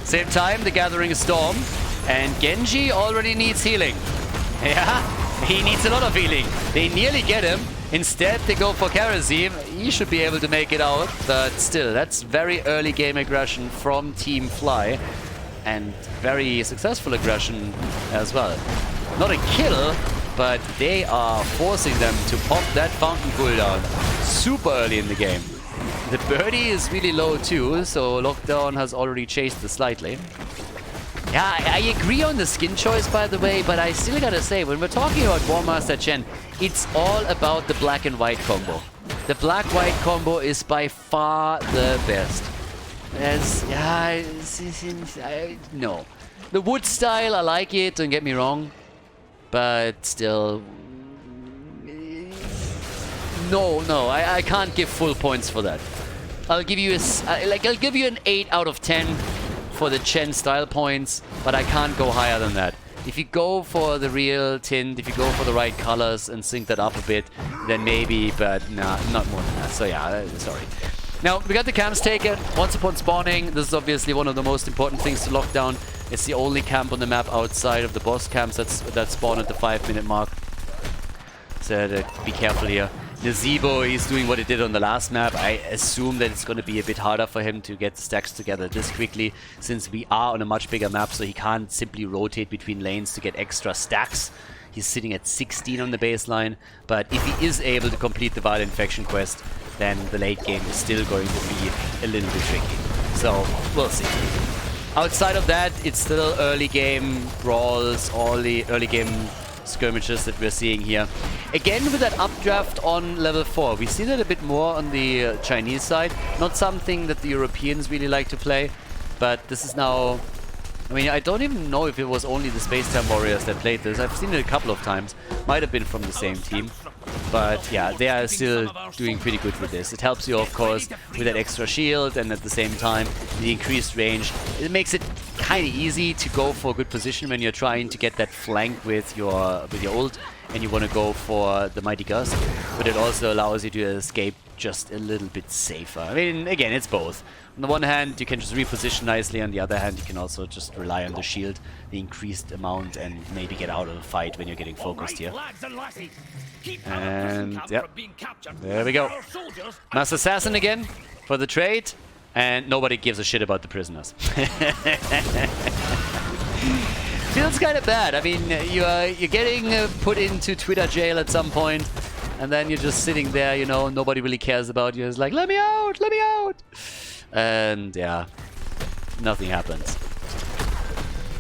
S1: Same time, the Gathering Storm. And Genji already needs healing. Yeah, he needs a lot of healing. They nearly get him. Instead, they go for Karazim. He should be able to make it out, but still, that's very early game aggression from Team Fly. And very successful aggression as well. Not a kill, but they are forcing them to pop that fountain cooldown super early in the game. The birdie is really low too, so Lockdown has already chased it slightly. Yeah, I agree on the skin choice, by the way, but I still gotta say, when we're talking about War Master Chen, it's all about the black and white combo. The black-white combo is by far the best. No. The wood style, I like it, don't get me wrong, but still... No, I can't give full points for that. I'll give you I'll give you an 8 out of 10 for the Chen style points, but I can't go higher than that. If you go for the real tint, if you go for the right colors and sync that up a bit, then maybe, but nah, not more than that. So yeah, sorry. Now, we got the camps taken. Once upon spawning, this is obviously one of the most important things to lock down. It's the only camp on the map outside of the boss camps that spawn at the 5-minute mark. So be careful here. Nazebo is doing what he did on the last map. I assume that it's going to be a bit harder for him to get the stacks together this quickly, since we are on a much bigger map, so he can't simply rotate between lanes to get extra stacks. He's sitting at 16 on the baseline, but if he is able to complete the Vial Infection quest, then the late game is still going to be a little bit tricky. So, we'll see. Outside of that, it's still early game brawls, all the early game skirmishes that we're seeing here. Again, with that updraft on level 4, we see that a bit more on the Chinese side. Not something that the Europeans really like to play, but this is now... I mean, I don't even know if it was only the Space-Time Warriors that played this. I've seen it a couple of times. Might have been from the same team. But yeah, they are still doing pretty good with this. It helps you, of course, with that extra shield, and at the same time, the increased range. It makes it kind of easy to go for a good position when you're trying to get that flank with your ult, and you want to go for the Mighty Gust. But it also allows you to escape just a little bit safer. I mean, again, it's both. On the one hand, you can just reposition nicely. On the other hand, you can also just rely on the shield, the increased amount, and maybe get out of the fight when you're getting focused here. And yep, there we go. Mass Assassin again for the trade, and nobody gives a shit about the prisoners. Feels kind of bad. I mean, you're getting put into Twitter jail at some point, and then you're just sitting there, you know, nobody really cares about you. It's like, let me out, let me out. And yeah, nothing happens.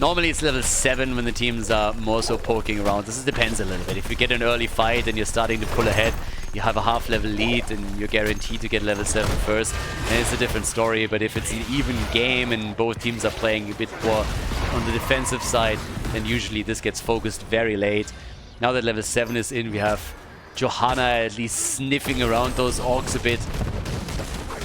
S1: Normally it's level 7 when the teams are more so poking around. This depends a little bit. If you get an early fight and you're starting to pull ahead, you have a half-level lead and you're guaranteed to get level 7 first, then it's a different story. But if it's an even game and both teams are playing a bit more on the defensive side, then usually this gets focused very late. Now that level 7 is in, we have Johanna at least sniffing around those orcs a bit.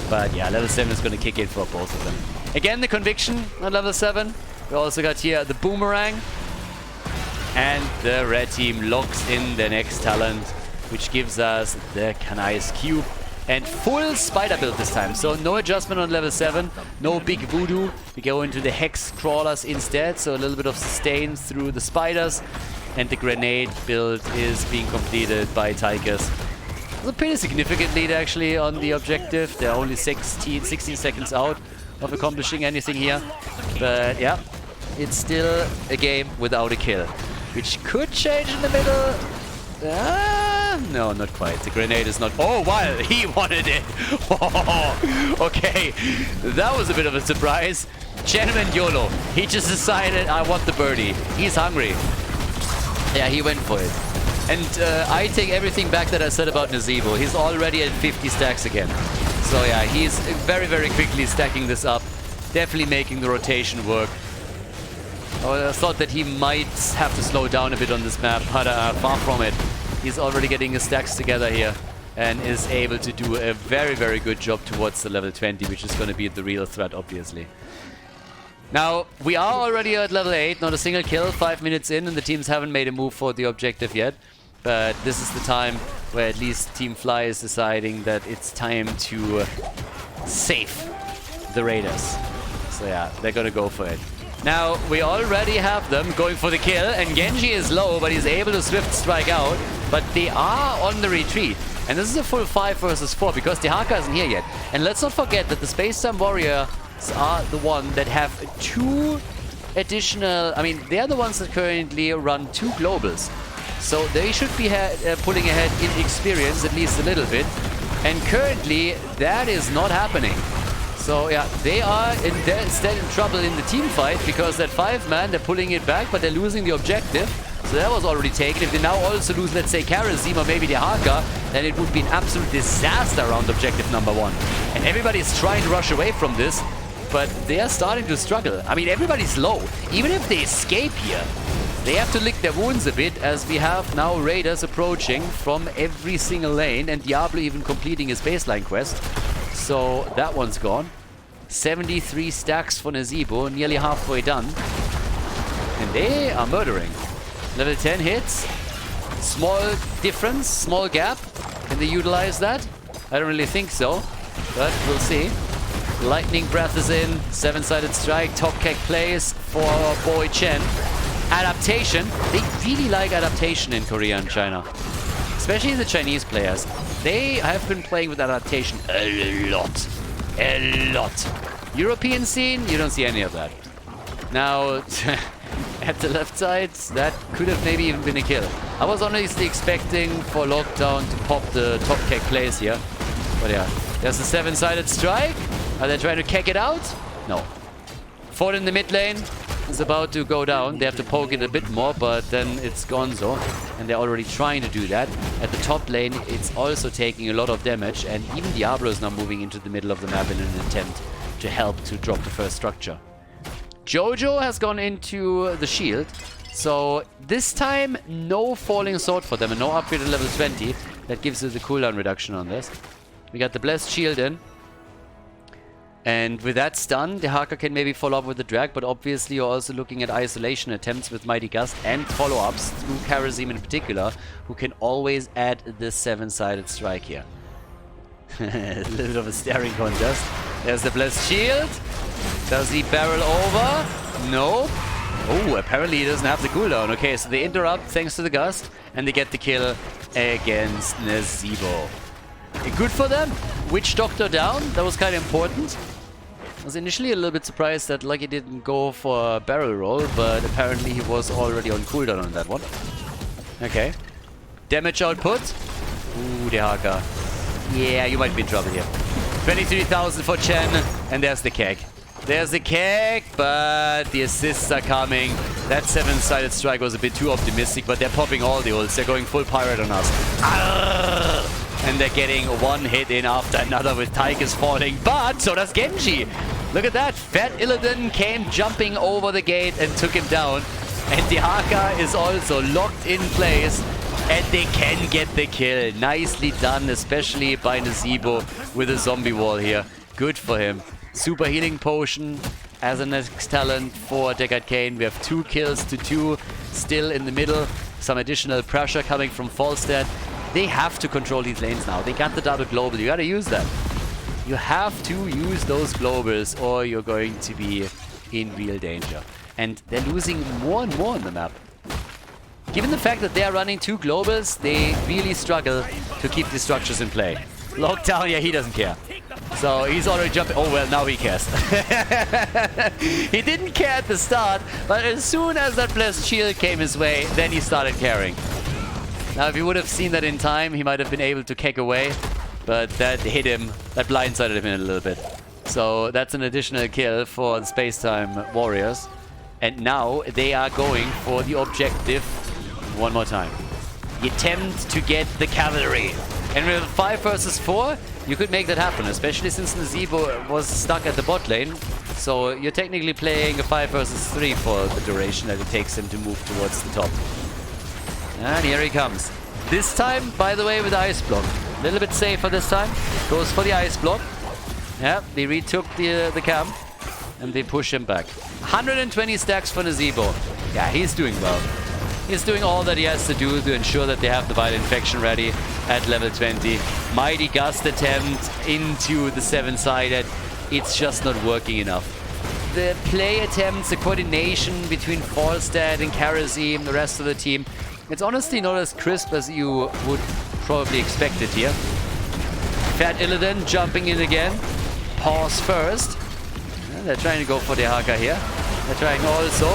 S1: But yeah, level 7 is going to kick in for both of them. Again, the conviction on level 7. We also got here the boomerang. And the red team locks in the next talent, which gives us the Kanai's Cube. And full spider build this time. So no adjustment on level 7. No big voodoo. We go into the hex crawlers instead. So a little bit of sustain through the spiders. And the grenade build is being completed by Tychus. It's a pretty significant lead actually on the objective. They're only 16 seconds out of accomplishing anything here. But yeah, it's still a game without a kill, which could change in the middle. No, not quite. The grenade is not... Oh, wow, he wanted it. Oh, okay, that was a bit of a surprise. Gentleman YOLO. He just decided, I want the birdie. He's hungry. Yeah, he went for it. And I take everything back that I said about Nazeebo. He's already at 50 stacks again. So yeah, he's very, very quickly stacking this up. Definitely making the rotation work. I thought that he might have to slow down a bit on this map, but far from it. He's already getting his stacks together here and is able to do a very, very good job towards the level 20, which is going to be the real threat, obviously. Now, we are already at level 8, not a single kill, 5 minutes in, and the teams haven't made a move for the objective yet. But this is the time where at least Team Fly is deciding that it's time to save the Raiders. So yeah, they're gonna go for it. Now, we already have them going for the kill, and Genji is low, but he's able to swift strike out. But they are on the retreat. And this is a full 5 versus 4, because the Haka isn't here yet. And let's not forget that the Space-Time Warriors are the one that have 2 additional... I mean, they're the ones that currently run 2 globals. So they should be pulling ahead in experience, at least a little bit. And currently, that is not happening. So yeah, they are instead in trouble in the team fight, because that 5-man, they're pulling it back, but they're losing the objective. So that was already taken. If they now also lose, let's say, Karazim or maybe the Haka, then it would be an absolute disaster around objective number 1. And everybody's trying to rush away from this, but they are starting to struggle. I mean, everybody's low. Even if they escape here, they have to lick their wounds a bit, as we have now Raiders approaching from every single lane, and Diablo even completing his baseline quest. So that one's gone. 73 stacks for Nazeebo, nearly halfway done. And they are murdering. Level 10 hits. Small difference, small gap. Can they utilize that? I don't really think so, but we'll see. Lightning Breath is in. 7-sided strike. Top kick plays for Boy Chen. Adaptation. They really like adaptation in Korea and China. Especially the Chinese players. They have been playing with adaptation a lot. A lot. European scene, you don't see any of that. Now, at the left side, that could have maybe even been a kill. I was honestly expecting for Lockdown to pop the top kick plays here. But yeah, there's a 7-sided strike. Are they trying to kick it out? No. Ford in the mid lane is about to go down. They have to poke it a bit more, but then it's Gonzo. And they're already trying to do that. At the top lane, it's also taking a lot of damage. And even Diablo is now moving into the middle of the map in an attempt to help to drop the first structure. Jojo has gone into the shield. So this time, no falling sword for them and no upgrade to level 20. That gives us a cooldown reduction on this. We got the Blessed Shield in. And with that stun, the Haka can maybe follow up with the drag, but obviously you're also looking at isolation attempts with Mighty Gust and follow-ups through Karazim in particular, who can always add this 7-sided strike here. A little bit of a staring contest. There's the Blessed Shield. Does he barrel over? No. Oh, apparently he doesn't have the cooldown. Okay, so they interrupt thanks to the Gust, and they get the kill against Nazeebo. Good for them. Witch Doctor down. That was kind of important. I was initially a little bit surprised that Lucky didn't go for a barrel roll, but apparently he was already on cooldown on that one. Okay. Damage output. Ooh, the Haka. Yeah, you might be in trouble here. 23,000 for Chen, and there's the keg. There's the keg, but the assists are coming. That 7-sided strike was a bit too optimistic, but they're popping all the ults. They're going full pirate on us. Arrgh! And they're getting one hit in after another with Tychus falling, but so does Genji. Look at that. Fat Illidan came jumping over the gate and took him down. And the Haka is also locked in place. And they can get the kill. Nicely done, especially by Nazeebo with a zombie wall here. Good for him. Super healing potion as a next talent for Deckard Cain. We have 2 kills to 2 still in the middle. Some additional pressure coming from Falstad. They have to control these lanes now. They got the double global. You gotta use that. You have to use those globals or you're going to be in real danger. And they're losing more and more on the map. Given the fact that they're running 2 globals, they really struggle to keep the structures in play. Lockdown, yeah, he doesn't care. So he's already jumping. Oh, well, now he cares. He didn't care at the start, but as soon as that Blessed Shield came his way, then he started caring. Now, if he would have seen that in time, he might have been able to kick away, but that hit him, that blindsided him in a little bit. So that's an additional kill for the Space-Time Warriors. And now they are going for the objective one more time. The attempt to get the cavalry. And with 5 versus 4, you could make that happen, especially since Nazeebo was stuck at the bot lane. So you're technically playing a 5 versus 3 for the duration that it takes him to move towards the top. And here he comes. This time, by the way, with the ice block. A little bit safer this time. Goes for the ice block. Yeah, they retook the camp. And they push him back. 120 stacks for Nazeebo. Yeah, he's doing well. He's doing all that he has to do to ensure that they have the Vital Infection ready at level 20. Mighty Gust attempt into the 7-sided. It's just not working enough. The play attempts, the coordination between Falstad and Karazim, the rest of the team, it's honestly not as crisp as you would probably expect it here. Fat Illidan jumping in again. Pause first. Yeah, they're trying to go for the Haka here. They're trying also.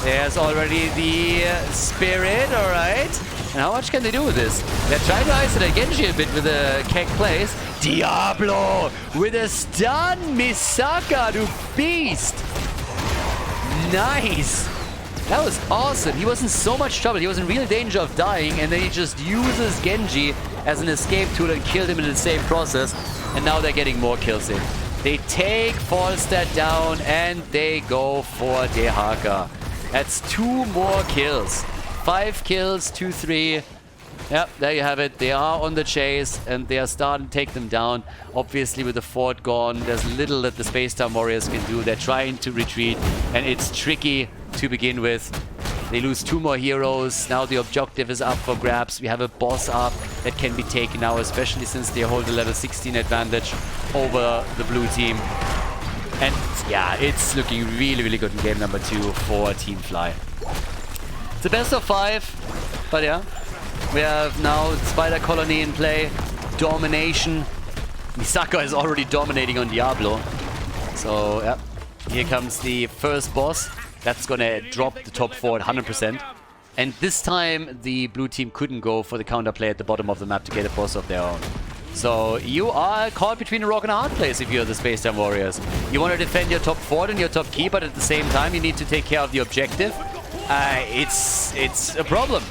S1: There's already the Spirit, alright. And how much can they do with this? They're trying to isolate Genji a bit with a keg plays. Diablo with a stun. Misaka to beast. Nice. That was awesome. He was in so much trouble. He was in real danger of dying, and then he just uses Genji as an escape tool and killed him in the same process. And now they're getting more kills in. They take Falstad down, and they go for the Haka. That's 2 more kills. 5 kills, 2-3. Yep, there you have it. They are on the chase, and they are starting to take them down. Obviously, with the fort gone, there's little that the Space-Time Warriors can do. They're trying to retreat, and it's tricky to begin with. They lose 2 more heroes. Now the objective is up for grabs. We have a boss up that can be taken now, especially since they hold a level 16 advantage over the blue team. And yeah, it's looking really, really good in game number 2 for Team Fly. It's a best of 5, but yeah. We have now Spider Colony in play. Domination. Misaka is already dominating on Diablo. So, yeah. Here comes the first boss. That's gonna drop the top 4 at 100%. And this time, the blue team couldn't go for the counterplay at the bottom of the map to get a boss of their own. So, you are caught between a rock and a hard place if you're the Space Time Warriors. You want to defend your top 4 and your top key, but at the same time, you need to take care of the objective. It's a problem.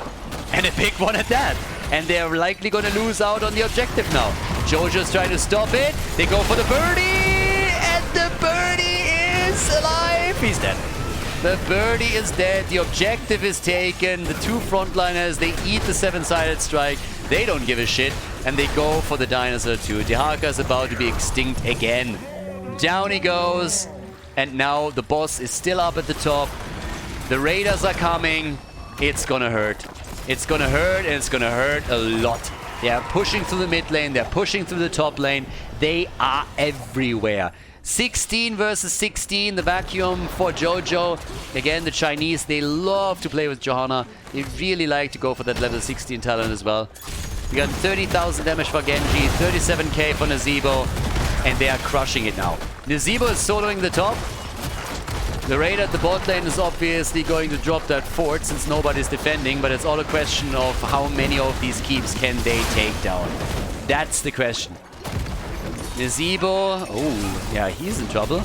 S1: And a big one at that. And they're likely going to lose out on the objective now. Jojo's trying to stop it. They go for the birdie. And the birdie is alive. He's dead. The birdie is dead. The objective is taken. The two frontliners, they eat the 7-sided strike. They don't give a shit. And they go for the dinosaur too. Dehaka is about to be extinct again. Down he goes. And now the boss is still up at the top. The raiders are coming. It's gonna hurt. It's gonna hurt, and it's gonna hurt a lot. They are pushing through the mid lane. They're pushing through the top lane. They are everywhere. 16 versus 16, the vacuum for Jojo. Again, the Chinese, they love to play with Johanna. They really like to go for that level 16 talent as well. We got 30,000 damage for Genji, 37k for Nazeebo, and they are crushing it now. Nazeebo is soloing the top. The raid at the bot lane is obviously going to drop that fort since nobody's defending, but it's all a question of how many of these keeps can they take down. That's the question. Nazeebo, oh, yeah, he's in trouble.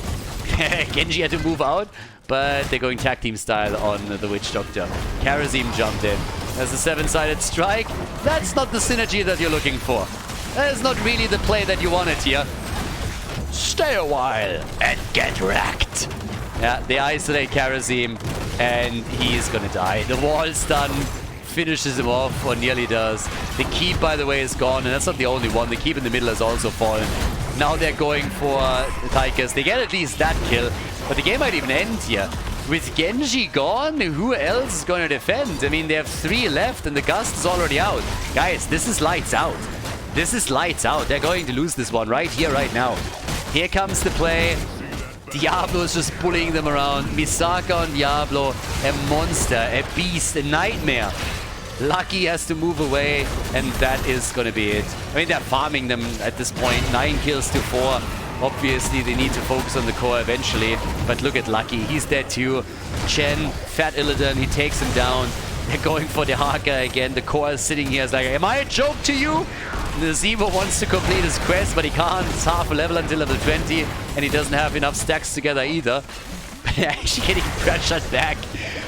S1: Genji had to move out, but they're going tag team style on the Witch Doctor. Karazim jumped in. There's a 7-sided strike. That's not the synergy that you're looking for. That is not really the play that you wanted here. Stay a while and get wrecked. Yeah, they isolate Karazim, and he's gonna die. The wall's done. Finishes him off, or nearly does. The keep, by the way, is gone, and that's not the only one. The keep in the middle has also fallen. Now they're going for Tychus. They get at least that kill, but the game might even end here. With Genji gone, who else is going to defend? I mean, they have 3 left, and the Gust is already out. Guys, this is lights out. This is lights out. They're going to lose this one right here, right now. Here comes the play. Diablo is just bullying them around. Misaka on Diablo, a monster, a beast, a nightmare. Lucky has to move away, and that is going to be it. I mean, they're farming them at this point. 9 kills to 4. Obviously, they need to focus on the core eventually. But look at Lucky. He's dead too. Chen, Fat Illidan, he takes him down. They're going for the Haka again. The core is sitting here. It's like, am I a joke to you? Nazeebo wants to complete his quest, but he can't. It's half a level until level 20, and he doesn't have enough stacks together either. Actually getting pressured back.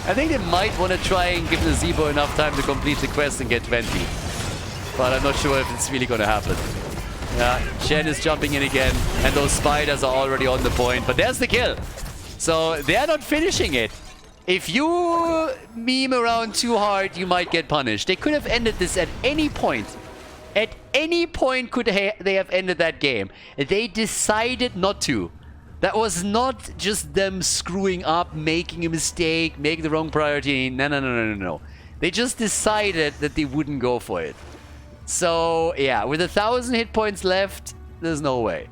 S1: I think they might want to try and give Nazeebo enough time to complete the quest and get 20. But I'm not sure if it's really going to happen. Yeah, Chen is jumping in again, and those spiders are already on the point. But there's the kill. So they're not finishing it. If you meme around too hard, you might get punished. They could have ended this at any point. At any point could they have ended that game. They decided not to. That was not just them screwing up, making a mistake, making the wrong priority. No. They just decided that they wouldn't go for it. So, yeah, with 1,000 hit points left, there's no way.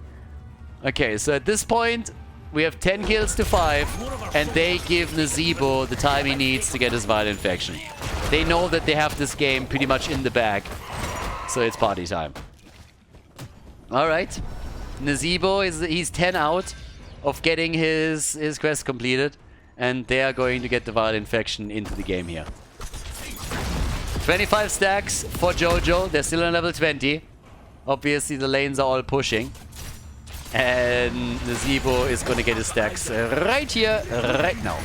S1: Okay, so at this point, we have 10 kills to 5, and they give Nazeebo the time he needs to get his viral infection. They know that they have this game pretty much in the bag, so it's party time. Alright, Nazeebo, he's 10 out of getting his quest completed, and they are going to get the viral infection into the game here. 25 stacks for Jojo. They're still on level 20. Obviously, the lanes are all pushing. And Nazeebo is going to get his stacks right here, right now.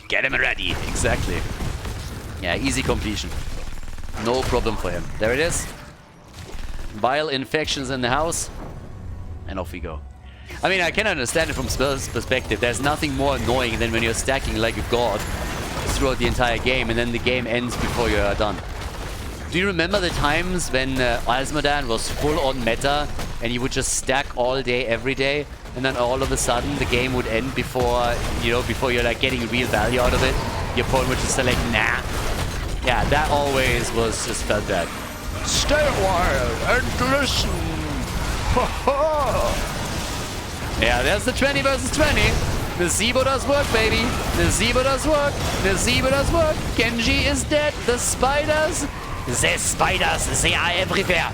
S1: Get him ready. Exactly. Yeah, easy completion. No problem for him. There it is. Viral infections in the house. And off we go. I mean, I can understand it from Spurs' perspective. There's nothing more annoying than when you're stacking like a god throughout the entire game, and then the game ends before you are done. Do you remember the times when Alsmadan was full on meta, and you would just stack all day, every day, and then all of a sudden the game would end before you're like getting real value out of it? Your opponent would just say like, nah. Yeah, that always was just felt bad. Stay a while and listen. Yeah, there's the 20 versus 20. Nazeebo does work, baby. Nazeebo does work. Nazeebo does work. Genji is dead. The spiders, they are everywhere.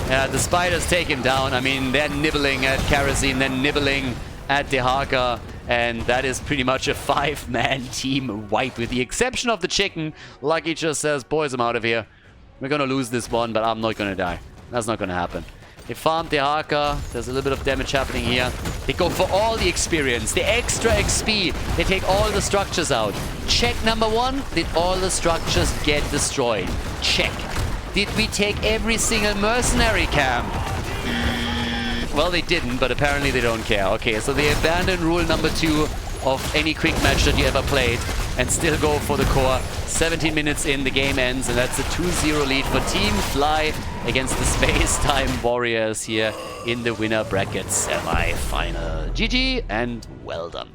S1: Yeah, the spiders take him down. I mean, they're nibbling at Kerosene, they're nibbling at Dehaka, and that is pretty much a 5-man team wipe, with the exception of the chicken. Lucky just says, boys, I'm out of here. We're gonna lose this one, but I'm not gonna die. That's not gonna happen. They farm Dehaka. There's a little bit of damage happening here. They go for all the experience, the extra XP. They take all the structures out. Check number 1. Did all the structures get destroyed? Check. Did we take every single mercenary camp? Well, they didn't, but apparently they don't care. Okay, so they abandoned rule number 2 of any quick match that you ever played and still go for the core. 17 minutes in, the game ends, and that's a 2-0 lead for Team Fly against the Space-Time Warriors here in the winner bracket semi-final. GG and well done.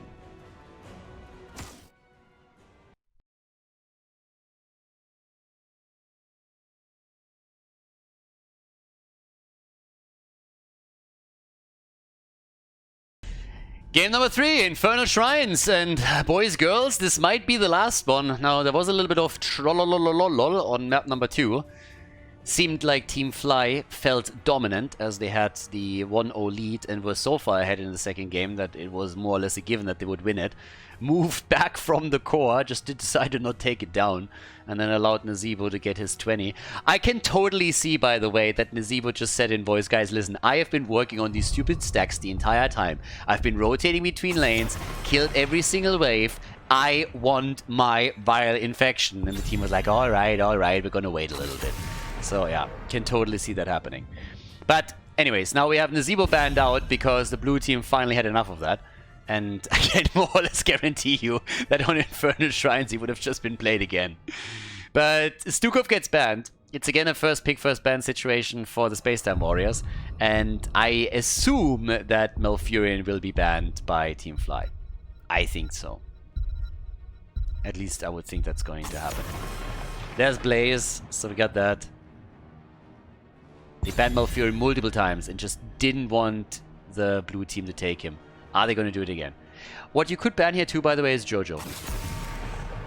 S1: Game number 3, Infernal Shrines, and boys, girls, this might be the last one. Now, there was a little bit of trollolololol on map number 2. Seemed like Team Fly felt dominant as they had the 1-0 lead and were so far ahead in the second game that it was more or less a given that they would win it. Moved back from the core, just decided to not take it down, and then allowed Nazeebo to get his 20. I can totally see, by the way, that Nazeebo just said in voice, guys, listen, I have been working on these stupid stacks the entire time. I've been rotating between lanes, killed every single wave. I want my viral infection. And the team was like, alright, we're gonna wait a little bit. So yeah, can totally see that happening. But anyways, now we have Nazeebo banned out because the blue team finally had enough of that. And I can more or less guarantee you that on Infernal Shrines he would have just been played again. But Stukov gets banned. It's again a first pick, first ban situation for the Space-Time Warriors. And I assume that Malfurion will be banned by Team Fly. I think so. At least I would think that's going to happen. There's Blaze, so we got that. They banned Malfurion multiple times and just didn't want the blue team to take him. Are they going to do it again? What you could ban here too, by the way, is Jojo.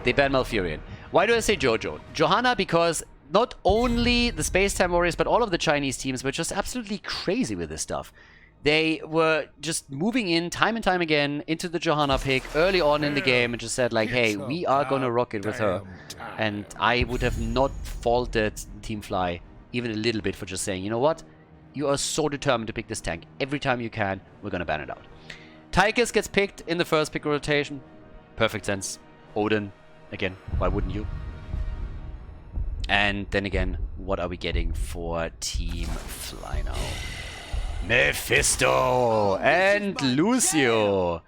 S1: They banned Malfurion. Why do I say Jojo? Johanna, because not only the Space-Time Warriors, but all of the Chinese teams were just absolutely crazy with this stuff. They were just moving in time and time again into the Johanna pick early on in the game and just said like, hey, we are going to rock it with her. And I would have not faulted Team Fly even a little bit for just saying, you know what? You are so determined to pick this tank. Every time you can, we're going to ban it out. Tychus gets picked in the first pick rotation. Perfect sense. Odin, again, why wouldn't you? And then again, what are we getting for Team Fly now? Mephisto and Lucio.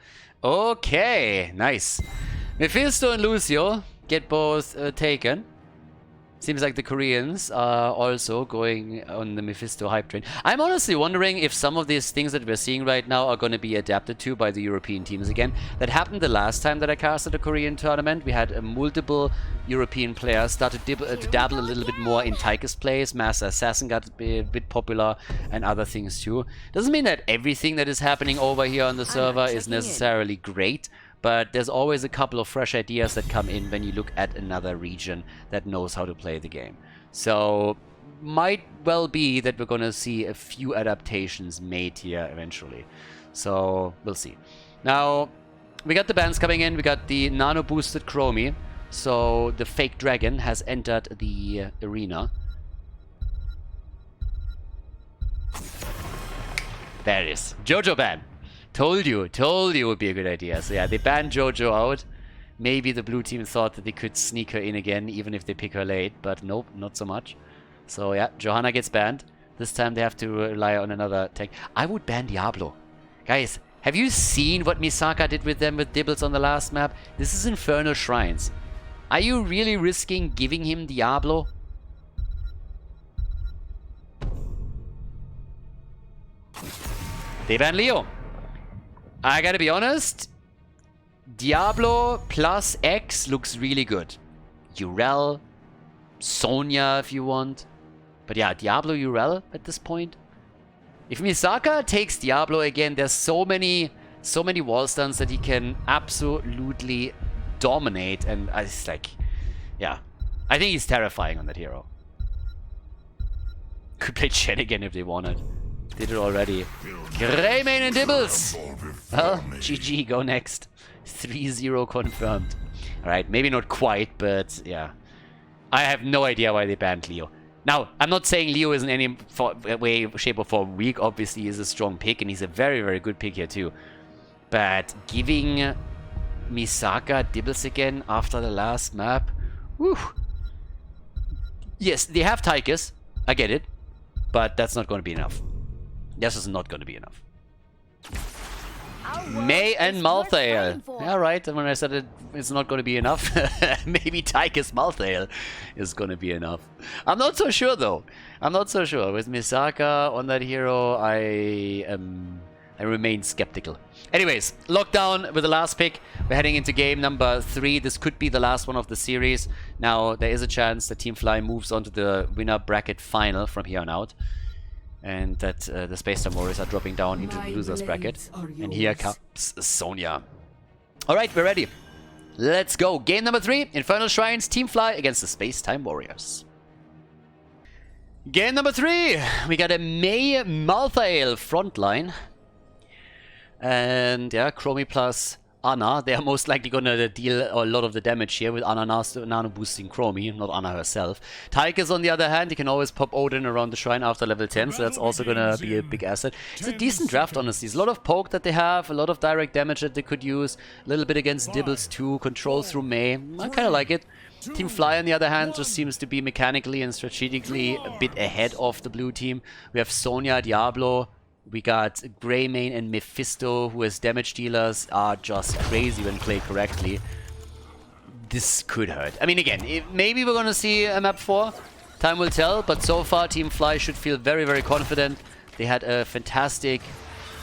S1: Okay, nice. Mephisto and Lucio get both taken. Seems like the Koreans are also going on the Mephisto hype train. I'm honestly wondering if some of these things that we're seeing right now are going to be adapted to by the European teams again. That happened the last time that I casted a Korean tournament. We had multiple European players start to dabble a little bit more in Tychus plays. Master Assassin got a bit popular and other things too. Doesn't mean that everything that is happening over here on the server is necessarily great. But there's always a couple of fresh ideas that come in when you look at another region that knows how to play the game. So, might well be that we're going to see a few adaptations made here eventually. So, we'll see. Now, we got the bans coming in. We got the nano-boosted Chromie. So, the fake dragon has entered the arena. There it is. Jojo ban. Told you it would be a good idea. So yeah, they banned Jojo out. Maybe the blue team thought that they could sneak her in again, even if they pick her late. But nope, not so much. So yeah, Johanna gets banned. This time they have to rely on another tank. I would ban Diablo. Guys, have you seen what Misaka did with them with Dibbles on the last map? This is Infernal Shrines. Are you really risking giving him Diablo? They ban Leo. I gotta be honest, Diablo plus X looks really good. Urel, Sonya if you want. But yeah, Diablo Urel at this point. If Misaka takes Diablo again, there's so many wall stuns that he can absolutely dominate. And it's like, yeah, I think he's terrifying on that hero. Could play Chen again if they wanted. Did it already. Greymane and Dibbles! Well, GG, go next. 3-0 confirmed. Alright, maybe not quite, but yeah. I have no idea why they banned Leo. Now, I'm not saying Leo is in any way, shape or form weak. Obviously, he's a strong pick, and he's a very, very good pick here too. But giving Misaka Dibbles again after the last map? Whew. Yes, they have Tychus. I get it. But that's not going to be enough. This is not going to be enough. May and Malthael. Yeah, right. And when I said it's not going to be enough, maybe Tychus Malthael is going to be enough. I'm not so sure, though. I'm not so sure. With Misaka on that hero, I remain skeptical. Anyways, lockdown with the last pick. We're heading into game number 3. This could be the last one of the series. Now, there is a chance that Team Fly moves on to the winner bracket final from here on out. And that the Space Time Warriors are dropping down into the losers bracket. And here comes Sonya. Alright, we're ready. Let's go. Game number 3, Infernal Shrines, Team Fly against the Space Time Warriors. Game number 3, we got a May Malthael frontline. And yeah, Chromie plus Anna. They are most likely going to deal a lot of the damage here with Anna nano boosting Chromie, not Anna herself. Tychus, on the other hand, you can always pop Odin around the shrine after level 10, so that's also going to be a big asset. It's a decent draft, honestly. There's a lot of poke that they have, a lot of direct damage that they could use, a little bit against Dibbles too, control through May. I kind of like it. Team Fly, on the other hand, just seems to be mechanically and strategically a bit ahead of the blue team. We have Sonya, Diablo. We got Greymane and Mephisto, who as damage dealers are just crazy when played correctly. This could hurt. I mean, again, maybe we're going to see a map 4. Time will tell, but so far Team Fly should feel very, very confident. They had a fantastic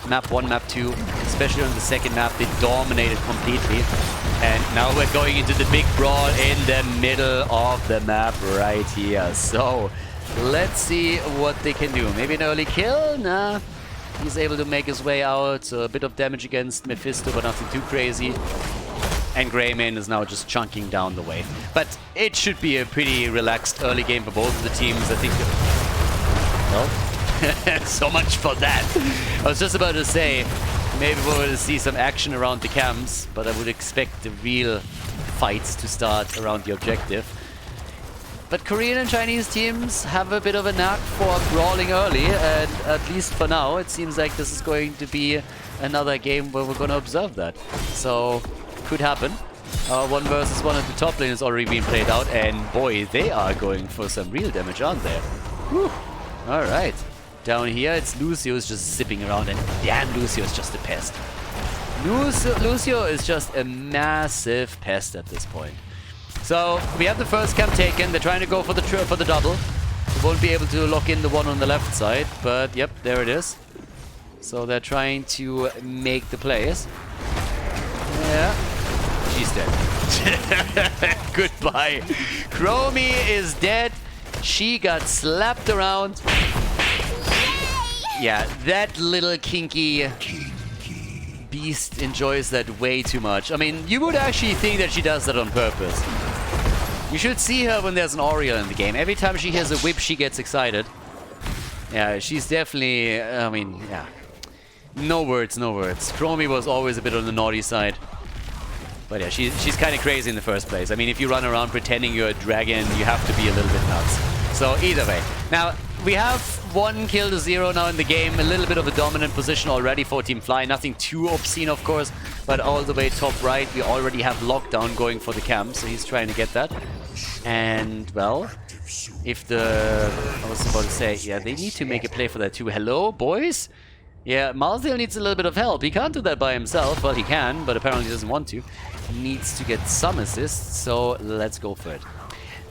S1: map 1, map 2, especially on the second map. They dominated completely. And now we're going into the big brawl in the middle of the map right here. So, let's see what they can do. Maybe an early kill? Nah. He's able to make his way out, so a bit of damage against Mephisto, but nothing too crazy. And Greymane is now just chunking down the wave. But it should be a pretty relaxed early game for both of the teams, I think. Well, so much for that. I was just about to say, maybe we're going to see some action around the camps, but I would expect the real fights to start around the objective. But Korean and Chinese teams have a bit of a knack for brawling early, and at least for now, it seems like this is going to be another game where we're going to observe that. So, could happen. 1 versus 1 at the top lane has already been played out, and boy, they are going for some real damage, aren't they? Whew. Alright. Down here, it's Lucio's just zipping around, and damn, Lucio is just a pest. Lucio is just a massive pest at this point. So, we have the first camp taken. They're trying to go for the double. They won't be able to lock in the one on the left side, but yep, there it is. So they're trying to make the plays. Yeah. She's dead. Goodbye. Chromie is dead. She got slapped around. Yeah, that little kinky beast enjoys that way too much. I mean, you would actually think that she does that on purpose. You should see her when there's an Oriole in the game. Every time she hears a whip, she gets excited. Yeah, she's definitely, I mean, yeah. No words, no words. Chromie was always a bit on the naughty side. But yeah, she's kind of crazy in the first place. I mean, if you run around pretending you're a dragon, you have to be a little bit nuts. So either way. Now, we have 1 kill to 0 now in the game. A little bit of a dominant position already for Team Fly. Nothing too obscene, of course. But all the way top right, we already have Lockdown going for the camp. So he's trying to get that. And, well, if the... I was about to say, yeah, they need to make a play for that too. Hello, boys? Yeah, Malthael needs a little bit of help. He can't do that by himself. Well, he can, but apparently he doesn't want to. He needs to get some assists, so let's go for it.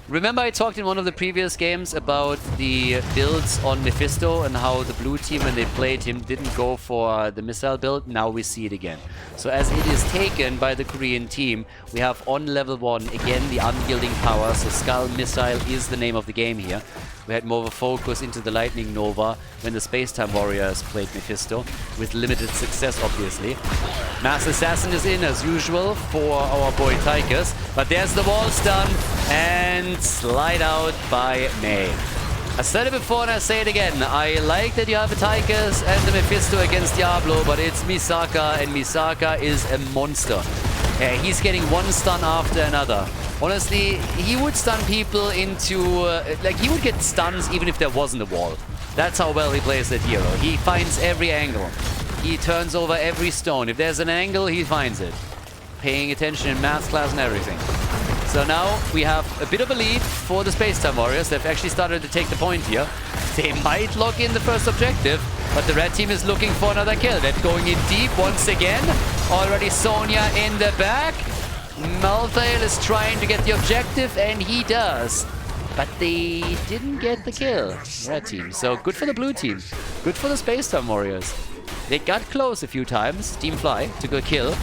S1: Remember I talked in one of the previous games about the builds on Mephisto and how the blue team, when they played him, didn't go for the missile build. Now we see it again. So as it is taken by the Korean team, we have on level 1, again, the unyielding power. So Skull Missile is the name of the game here. We had more of a focus into the Lightning Nova when the Space-Time Warriors played Mephisto, with limited success, obviously. Mass Assassin is in, as usual, for our boy Tychus. But there's the wall stun, and slide out by May. I said it before and I say it again. I like that you have a Tychus and the Mephisto against Diablo, but it's Misaka, and Misaka is a monster. Yeah, he's getting one stun after another. Honestly, he would stun people into... like, he would get stuns even if there wasn't a wall. That's how well he plays that hero. He finds every angle. He turns over every stone. If there's an angle, he finds it. Paying attention in math class and everything. So now we have a bit of a lead for the Space-Time Warriors. They've actually started to take the point here. They might lock in the first objective, but the red team is looking for another kill. They're going in deep once again. Already Sonya in the back. Malthael is trying to get the objective, and he does. But they didn't get the kill, red team. So good for the blue team. Good for the Space Time Warriors. They got close a few times. Team Fly took a kill,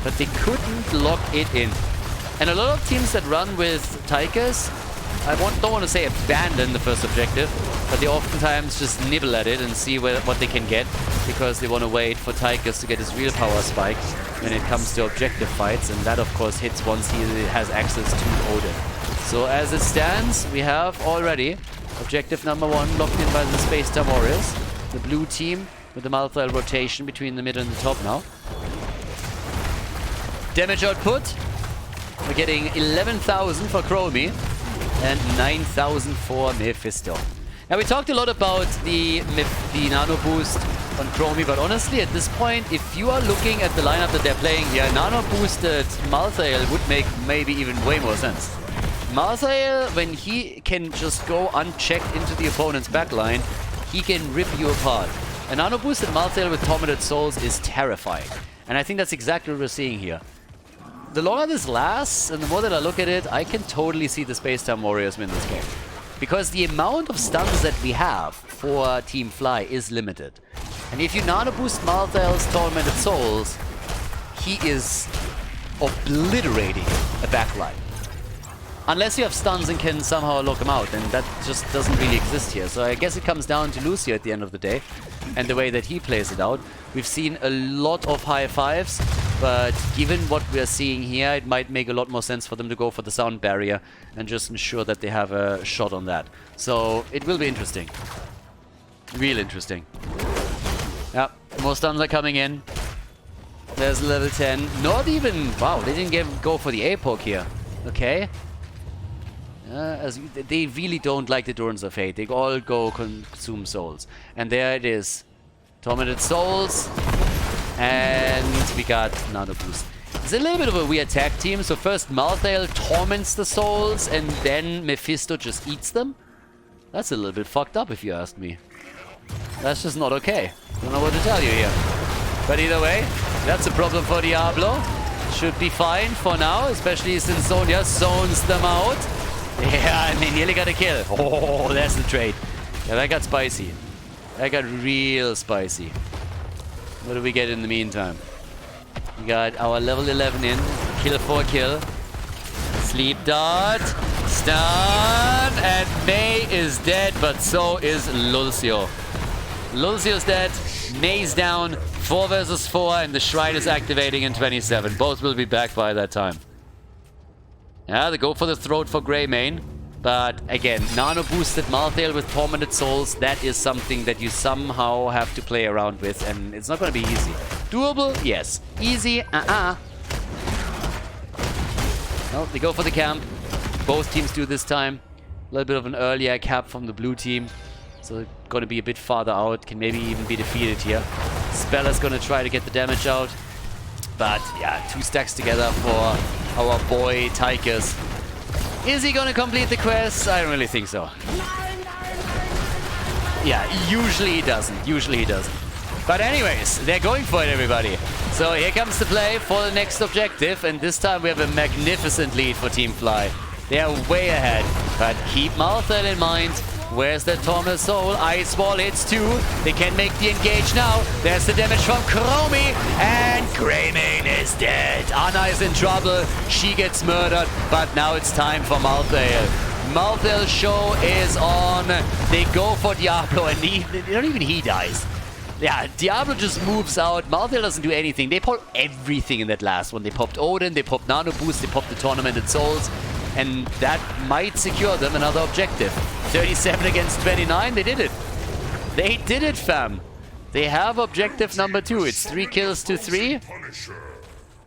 S1: but they couldn't lock it in. And a lot of teams that run with Tigers, I don't want to say abandon the first objective, but they oftentimes just nibble at it and see what they can get, because they want to wait for Tigers to get his real power spike when it comes to objective fights, and that of course hits once he has access to Odin. So as it stands, we have already objective number 1 locked in by the Space Time Warriors. The blue team with the Malthael rotation between the mid and the top now. Damage output, we're getting 11,000 for Chromie and 9,000 for Mephisto. Now we talked a lot about the nano boost on Chromie, but honestly at this point, if you are looking at the lineup that they're playing here, nano boosted Malthael would make maybe even way more sense. Malthael, when he can just go unchecked into the opponent's backline, he can rip you apart. A nano boosted Malthael with Tormented Souls is terrifying, and I think that's exactly what we're seeing here. The longer this lasts, and the more that I look at it, I can totally see the Space Time Warriors win this game. Because the amount of stuns that we have for Team Fly is limited. And if you nano boost Malthael's Tormented Souls, he is obliterating a backline. Unless you have stuns and can somehow lock him out, and that just doesn't really exist here. So I guess it comes down to Lucio at the end of the day, and the way that he plays it out. We've seen a lot of high fives, but given what we are seeing here, it might make a lot more sense for them to go for the sound barrier and just ensure that they have a shot on that. So it will be interesting. Real interesting. Yeah, more stuns are coming in. There's level 10. Not even... Wow, they didn't go for the APOC here. Okay. As they really don't like the Durance of Fate. They all go consume souls. And there it is. Tormented Souls. And we got Nano Boost. It's a little bit of a weird tag team. So first Malthael torments the souls and then Mephisto just eats them. That's a little bit fucked up if you ask me. That's just not okay. Don't know what to tell you here. But either way, that's a problem for Diablo. Should be fine for now, especially since Sonya zones them out. Yeah, and they nearly got a kill. Oh, that's the trade. Yeah, that got spicy. That got real spicy. What do we get in the meantime? We got our level 11 in. Kill for kill. Sleep dart. Stun. And Mei is dead, but so is Lucio. Lucio's dead. Mei's down. 4 versus 4, and the Shrine is activating in 27. Both will be back by that time. Yeah, they go for the throat for Greymane. But again, nano boosted Malthael with Tormented Souls, that is something that you somehow have to play around with, and it's not going to be easy. Doable? Yes. Easy? Well, they go for the camp. Both teams do this time. A little bit of an earlier cap from the blue team. So going to be a bit farther out. Can maybe even be defeated here. Speller's going to try to get the damage out. But yeah, 2 stacks together for our boy Tychus. Is he going to complete the quest? I don't really think so. Yeah, usually he doesn't. Usually he doesn't. But anyways, they're going for it, everybody. So here comes the play for the next objective. And this time we have a magnificent lead for Team Fly. They are way ahead. But keep Malthael in mind. Where's the Tormented Soul? Ice Wall, it's 2. They can make the engage now. There's the damage from Chromie. And Greymane is dead. Anna is in trouble. She gets murdered. But now it's time for Malthael. Malthael's show is on. They go for Diablo, and not even he dies. Yeah, Diablo just moves out. Malthael doesn't do anything. They pulled everything in that last one. They popped Odin, they popped Nano Boost, they popped the Tormented Souls. And that might secure them another objective. 37 against 29, they did it. They did it, fam. They have objective number 2. It's 3 kills to 3.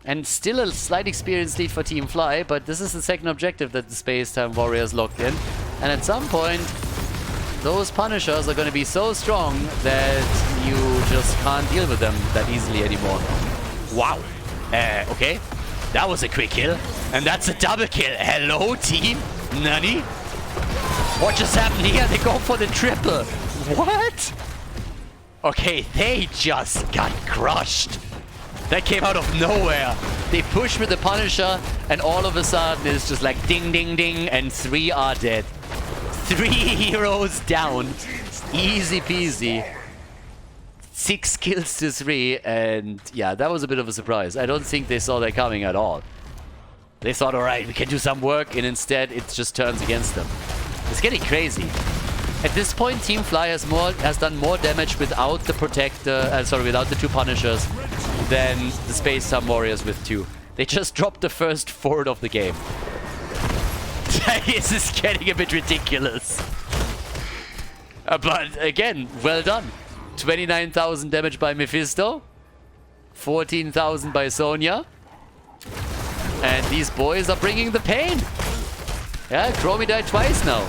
S1: And still a slight experience lead for Team Fly, but this is the second objective that the Space Time Warriors locked in. And at some point, those Punishers are going to be so strong that you just can't deal with them that easily anymore. Wow. Okay. That was a quick kill. And that's a double kill. Hello, team. Nani? What just happened here? They go for the triple. What? Okay, they just got crushed. That came out of nowhere. They push with the Punisher, and all of a sudden it's just like ding, ding, ding, and 3 are dead. 3 heroes down. Easy peasy. 6 kills to 3, and yeah, that was a bit of a surprise. I don't think they saw that coming at all. They thought, alright, we can do some work, and instead it just turns against them. It's getting crazy. At this point, Team Fly has done more damage without the Protector, without the 2 Punishers than the Space Time Warriors with 2. They just dropped the first forward of the game. This is getting a bit ridiculous. But again, well done. 29,000 damage by Mephisto. 14,000 by Sonya. And these boys are bringing the pain. Yeah, Chromie died twice now.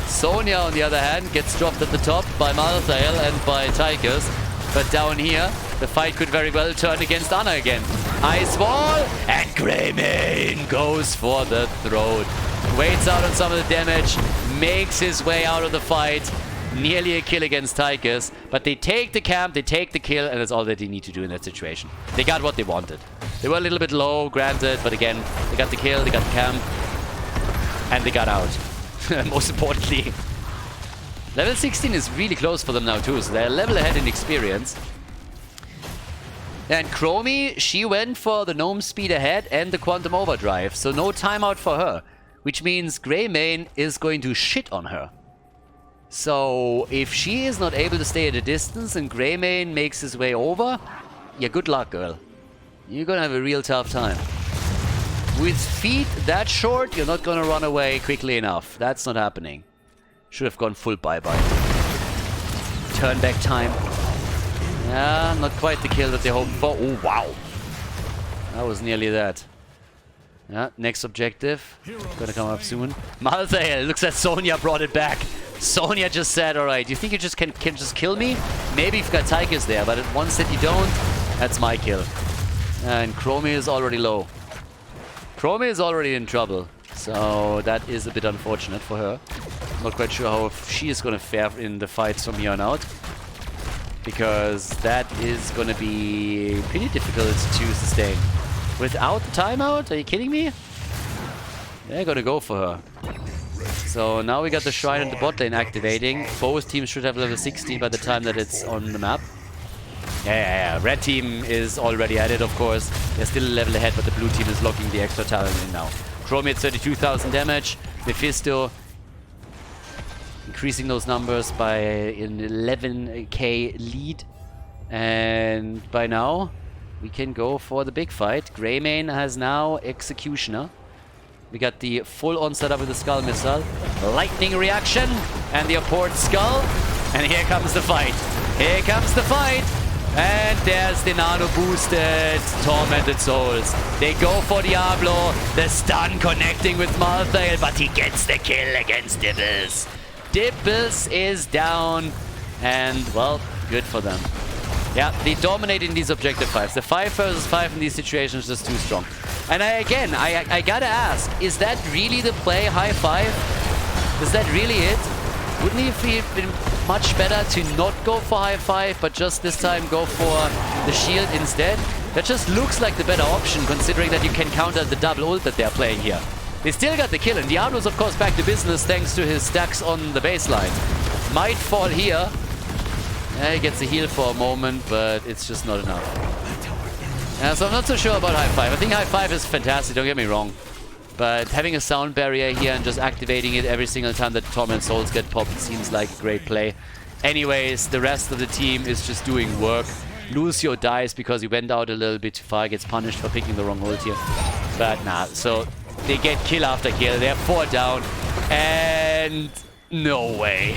S1: Sonya, on the other hand, gets dropped at the top by Malthael and by Tychus. But down here, the fight could very well turn against Anna again. Ice Wall, and Greymane goes for the throat. Waits out on some of the damage, makes his way out of the fight. Nearly a kill against Tychus. But they take the camp, they take the kill, and that's all that they need to do in that situation. They got what they wanted. They were a little bit low, granted, but again, they got the kill, they got the camp, and they got out. Most importantly. Level 16 is really close for them now too, so they're a level ahead in experience. And Chromie, she went for the Gnome Speed ahead and the Quantum Overdrive, so no timeout for her. Which means Greymane is going to shit on her. So if she is not able to stay at a distance and Greymane makes his way over, yeah, good luck, girl. You're gonna have a real tough time. With feet that short, you're not gonna run away quickly enough. That's not happening. Should have gone full bye-bye. Turn back time. Yeah, not quite the kill that they hoped for. Oh, wow. That was nearly that. Yeah, next objective. Gonna come up soon. Malthael, looks like Sonya brought it back. Sonya just said, alright, you think you just can just kill me? Maybe you've got Tychus there, but once that you don't, that's my kill. And Chromie is already low. Chromie is already in trouble, so that is a bit unfortunate for her. Not quite sure how she is going to fare in the fights from here on out, because that is going to be pretty difficult to sustain. Without the timeout? Are you kidding me? They're going to go for her. So now we got the Shrine and the bot lane activating. Both teams should have level 16 by the time that it's on the map. Yeah. Red team is already at it, of course. They're still a level ahead, but the blue team is locking the extra talent in now. Chromie at 32,000 damage. Mephisto increasing those numbers by an 11k lead. And by now, we can go for the big fight. Greymane has now Executioner. We got the full-on setup with the Skull Missile. Lightning reaction, and the Apport Skull. And here comes the fight. Here comes the fight. And there's the nano-boosted Tormented Souls. They go for Diablo. The stun connecting with Malthael, but he gets the kill against Dibbles. Dibbles is down. And, well, good for them. Yeah, they dominate in these objective fights. The 5 versus 5 in these situations is just too strong. And I gotta ask, is that really the play, high 5? Is that really it? Wouldn't it have been much better to not go for high 5, but just this time go for the shield instead? That just looks like the better option, considering that you can counter the double ult that they're playing here. They still got the kill, and Diablo's of course back to business thanks to his stacks on the baseline. Might fall here. Yeah, he gets a heal for a moment, but it's just not enough. Yeah, so I'm not so sure about high 5. I think high 5 is fantastic, don't get me wrong. But having a sound barrier here and just activating it every single time that Torment Souls get popped seems like a great play. Anyways, the rest of the team is just doing work. Lucio dies because he went out a little bit too far, gets punished for picking the wrong ult here. But nah, so they get kill after kill. They're 4 down. And no way.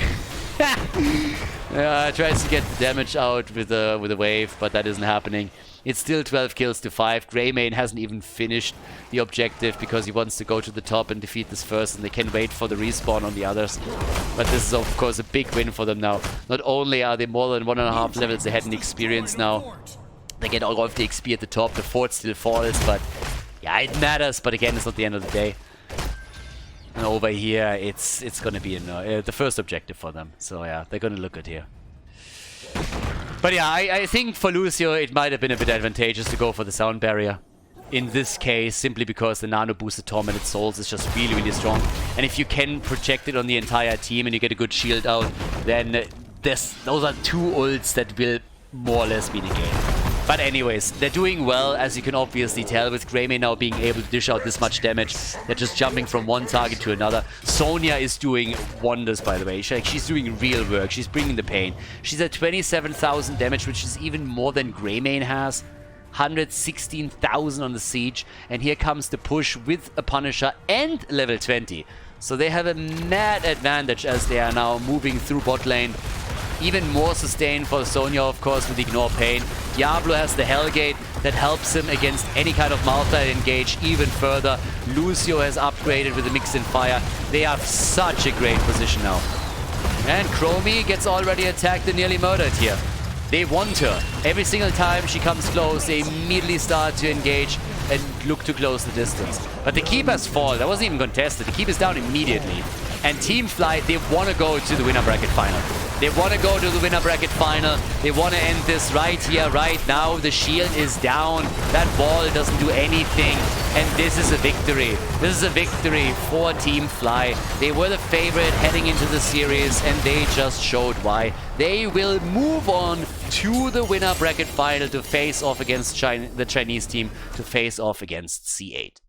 S1: Tries to get the damage out with a wave, but that isn't happening. It's still 12 kills to 5. Greymane hasn't even finished the objective because he wants to go to the top and defeat this first, and they can wait for the respawn on the others. But this is of course a big win for them now. Not only are they more than 1.5 levels ahead in experience now, they get all of the XP at the top. The fort still falls, but yeah, it matters. But again, it's not the end of the day. And over here, it's gonna be the first objective for them. So yeah, they're gonna look good here. But yeah, I think for Lucio, it might have been a bit advantageous to go for the sound barrier. In this case, simply because the nano boosted Tormented Souls is just really, really strong. And if you can project it on the entire team and you get a good shield out, then those are 2 ults that will more or less be negated. But anyways, they're doing well, as you can obviously tell, with Greymane now being able to dish out this much damage. They're just jumping from one target to another. Sonya is doing wonders, by the way. She's doing real work. She's bringing the pain. She's at 27,000 damage, which is even more than Greymane has. 116,000 on the siege. And here comes the push with a Punisher and level 20. So they have a mad advantage as they are now moving through bot lane. Even more sustained for Sonya, of course, with Ignore Pain. Diablo has the Hellgate that helps him against any kind of multi-engage even further. Lucio has upgraded with the Mix and Fire. They have such a great position now. And Chromie gets already attacked and nearly murdered here. They want her. Every single time she comes close, they immediately start to engage and look to close the distance. But the keep has fallen. That wasn't even contested. The keep is down immediately. And Team Flight, they want to go to the winner bracket final. They want to go to the winner bracket final. They want to end this right here, right now. The shield is down. That wall doesn't do anything. And this is a victory. This is a victory for Team Fly. They were the favorite heading into the series, and they just showed why. They will move on to the winner bracket final to face off against the Chinese team, to face off against C8.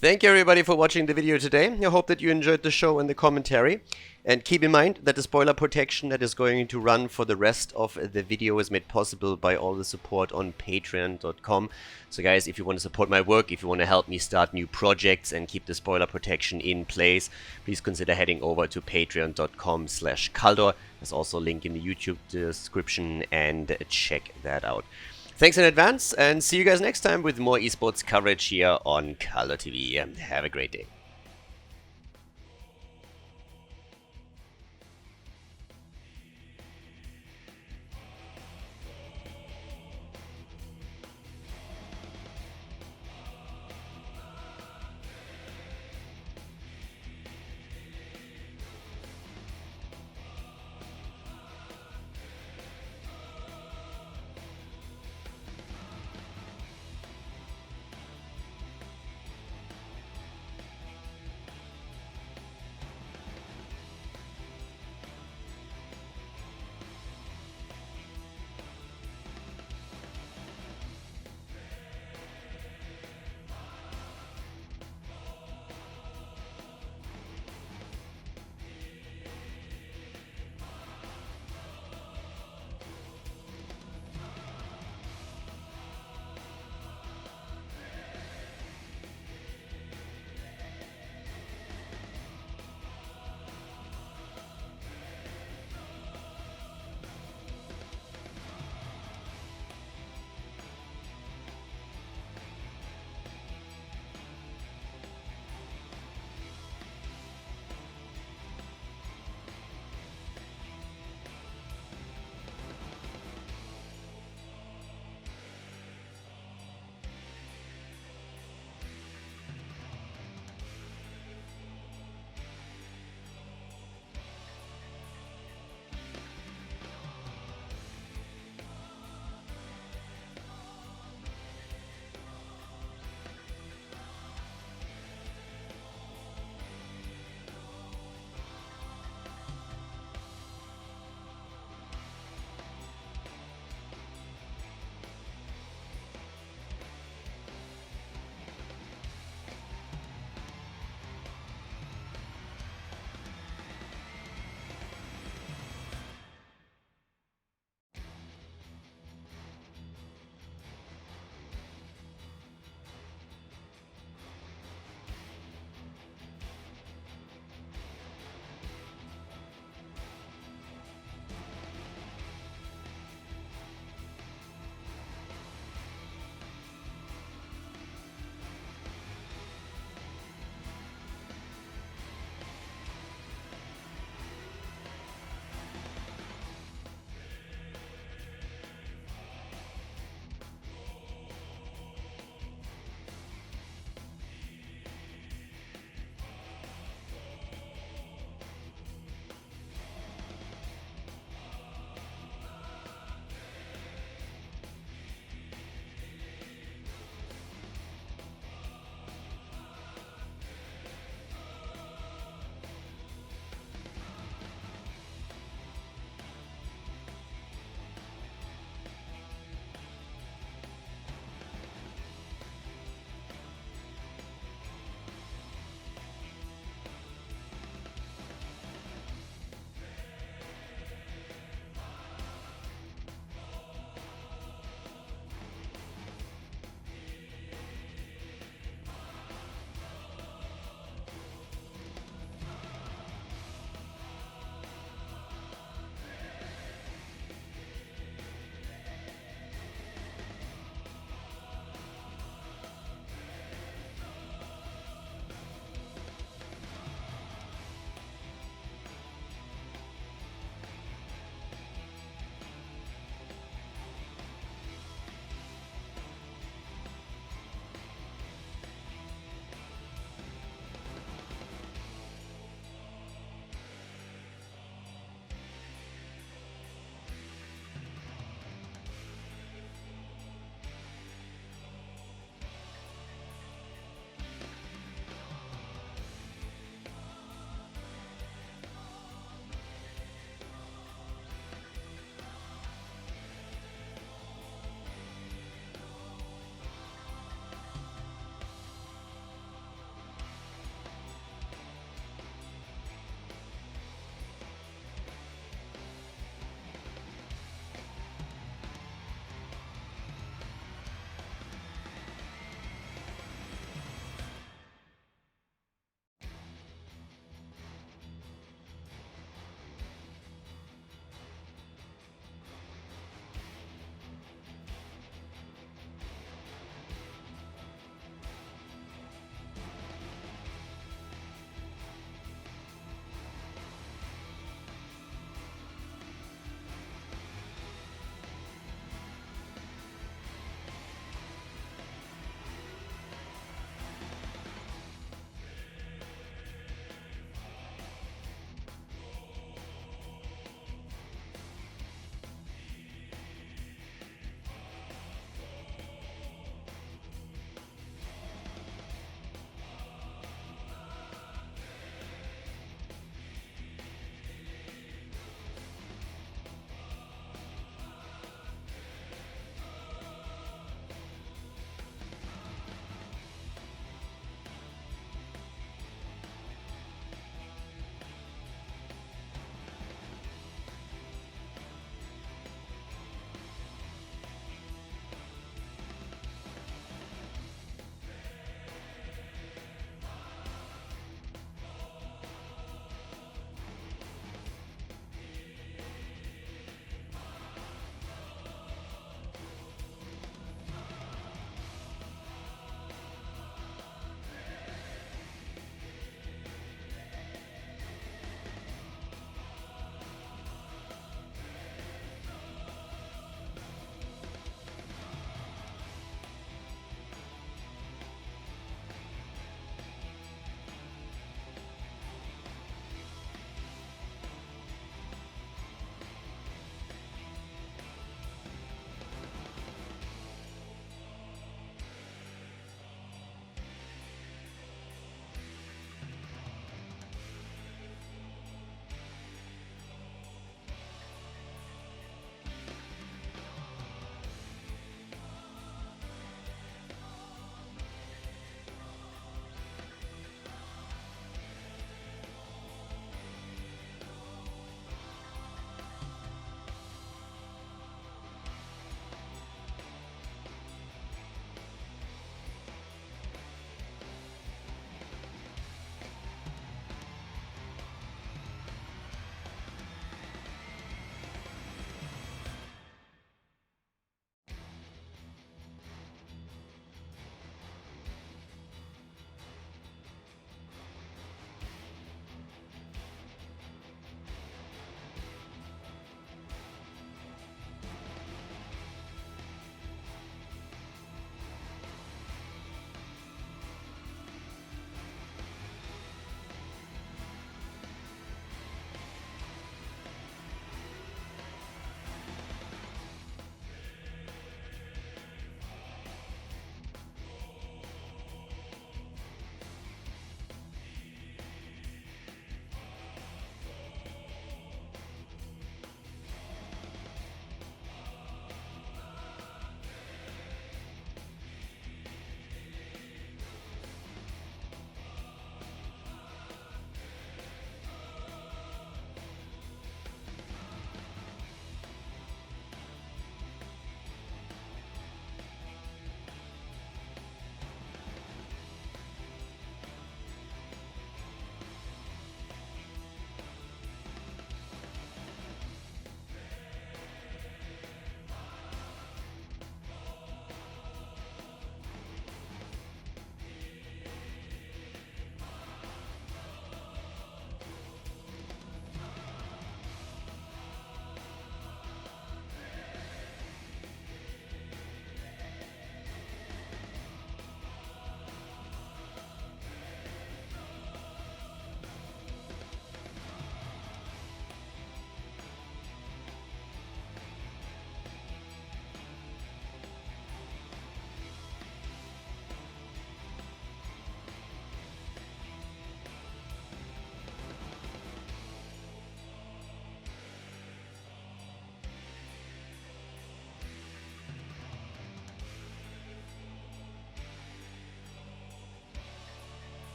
S2: Thank you everybody for watching the video today. I hope that you enjoyed the show and the commentary. And keep in mind that the spoiler protection that is going to run for the rest of the video is made possible by all the support on patreon.com. So guys, if you want to support my work, if you want to help me start new projects and keep the spoiler protection in place, please consider heading over to patreon.com/Khaldor. There's also a link in the YouTube description, and check that out. Thanks in advance, and see you guys next time with more esports coverage here on Khaldor TV. Have a great day.